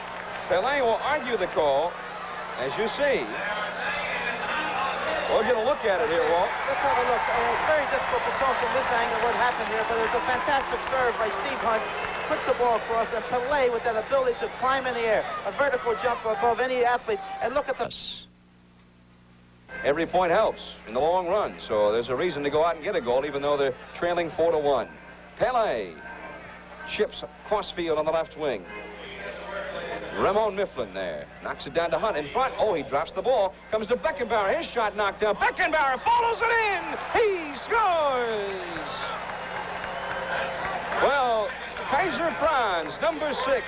Pele will argue the call, as you see. We'll get a look at it here, Walt. Let's have a look. It's very difficult to talk from this angle what happened here, but it was a fantastic serve by Steve Hunt. Puts the ball across, and Pele with that ability to climb in the air. A vertical jump above any athlete. And look at the... Every point helps in the long run, so there's a reason to go out and get a goal, even though they're trailing 4-1. Pele chips cross field on the left wing. Ramon Mifflin there. Knocks it down to Hunt in front. Oh, he drops the ball. Comes to Beckenbauer. His shot knocked down. Beckenbauer follows it in. He scores. Well, Kaiser Franz, number 6,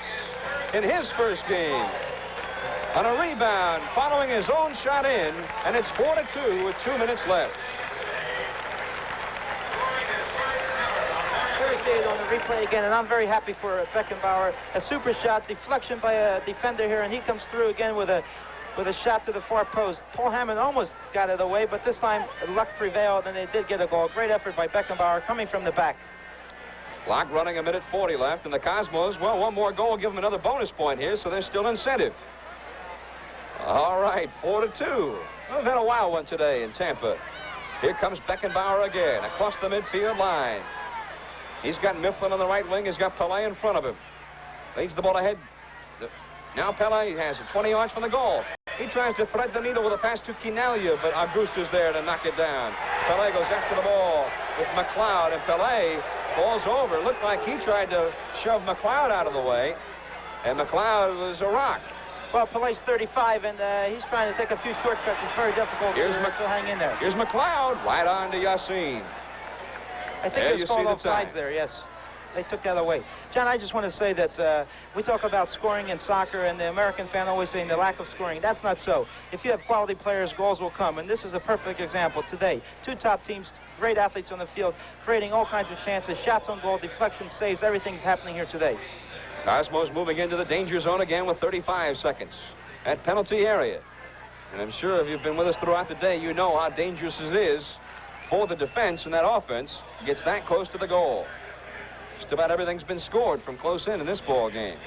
in his first game. On a rebound, following his own shot in, and it's 4-2 with 2 minutes left. Here we see it on the replay again, and I'm very happy for Beckenbauer. A super shot, deflection by a defender here, and he comes through again with a shot to the far post. Paul Hammond almost got it away, but this time luck prevailed, and they did get a goal. Great effort by Beckenbauer coming from the back. Clock running, 1:40 left, and the Cosmos, well, one more goal will give them another bonus point here, so there's still incentive. All right, 4-2. Well, we've had a wild one today in Tampa. Here comes Beckenbauer again, across the midfield line. He's got Mifflin on the right wing. He's got Pele in front of him. Leads the ball ahead. Now Pele has it 20 yards from the goal. He tries to thread the needle with a pass to Quinalha, but Augusto's there to knock it down. Pele goes after the ball with McLeod, and Pele falls over. It looked like he tried to shove McLeod out of the way, and McLeod was a rock. Well, Pele's 35, and he's trying to take a few shortcuts. It's very difficult to hang in there. Here's McLeod, right on to Yassin. I think it was called offsides there, yes. They took that away. John, I just want to say that we talk about scoring in soccer, and the American fan always saying the lack of scoring. That's not so. If you have quality players, goals will come, and this is a perfect example today. Two top teams, great athletes on the field, creating all kinds of chances, shots on goal, deflection, saves. Everything's happening here today. Cosmos moving into the danger zone again with 35 seconds at penalty area. And I'm sure if you've been with us throughout the day, you know how dangerous it is for the defense, and that offense gets that close to the goal. Just about everything's been scored from close in this ball game.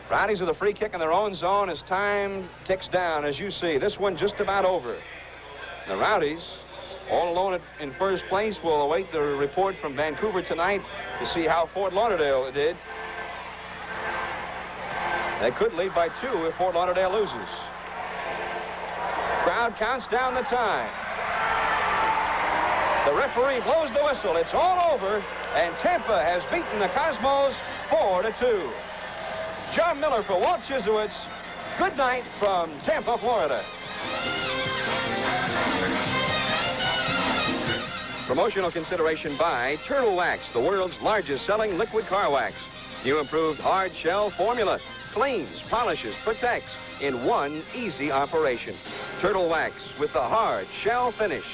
Rowdies with a free kick in their own zone as time ticks down, as you see. This one just about over. The Rowdies, all alone in first place, will await the report from Vancouver tonight to see how Fort Lauderdale did. They could lead by 2 if Fort Lauderdale loses. Crowd counts down the time. The referee blows the whistle. It's all over, and Tampa has beaten the Cosmos 4-2. John Miller for Walt Chisowitz. Good night from Tampa, Florida. Promotional consideration by Turtle Wax, the world's largest selling liquid car wax. New improved hard shell formula. Cleans, polishes, protects in one easy operation. Turtle Wax with the hard shell finish.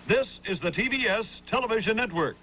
This is the TBS Television Network.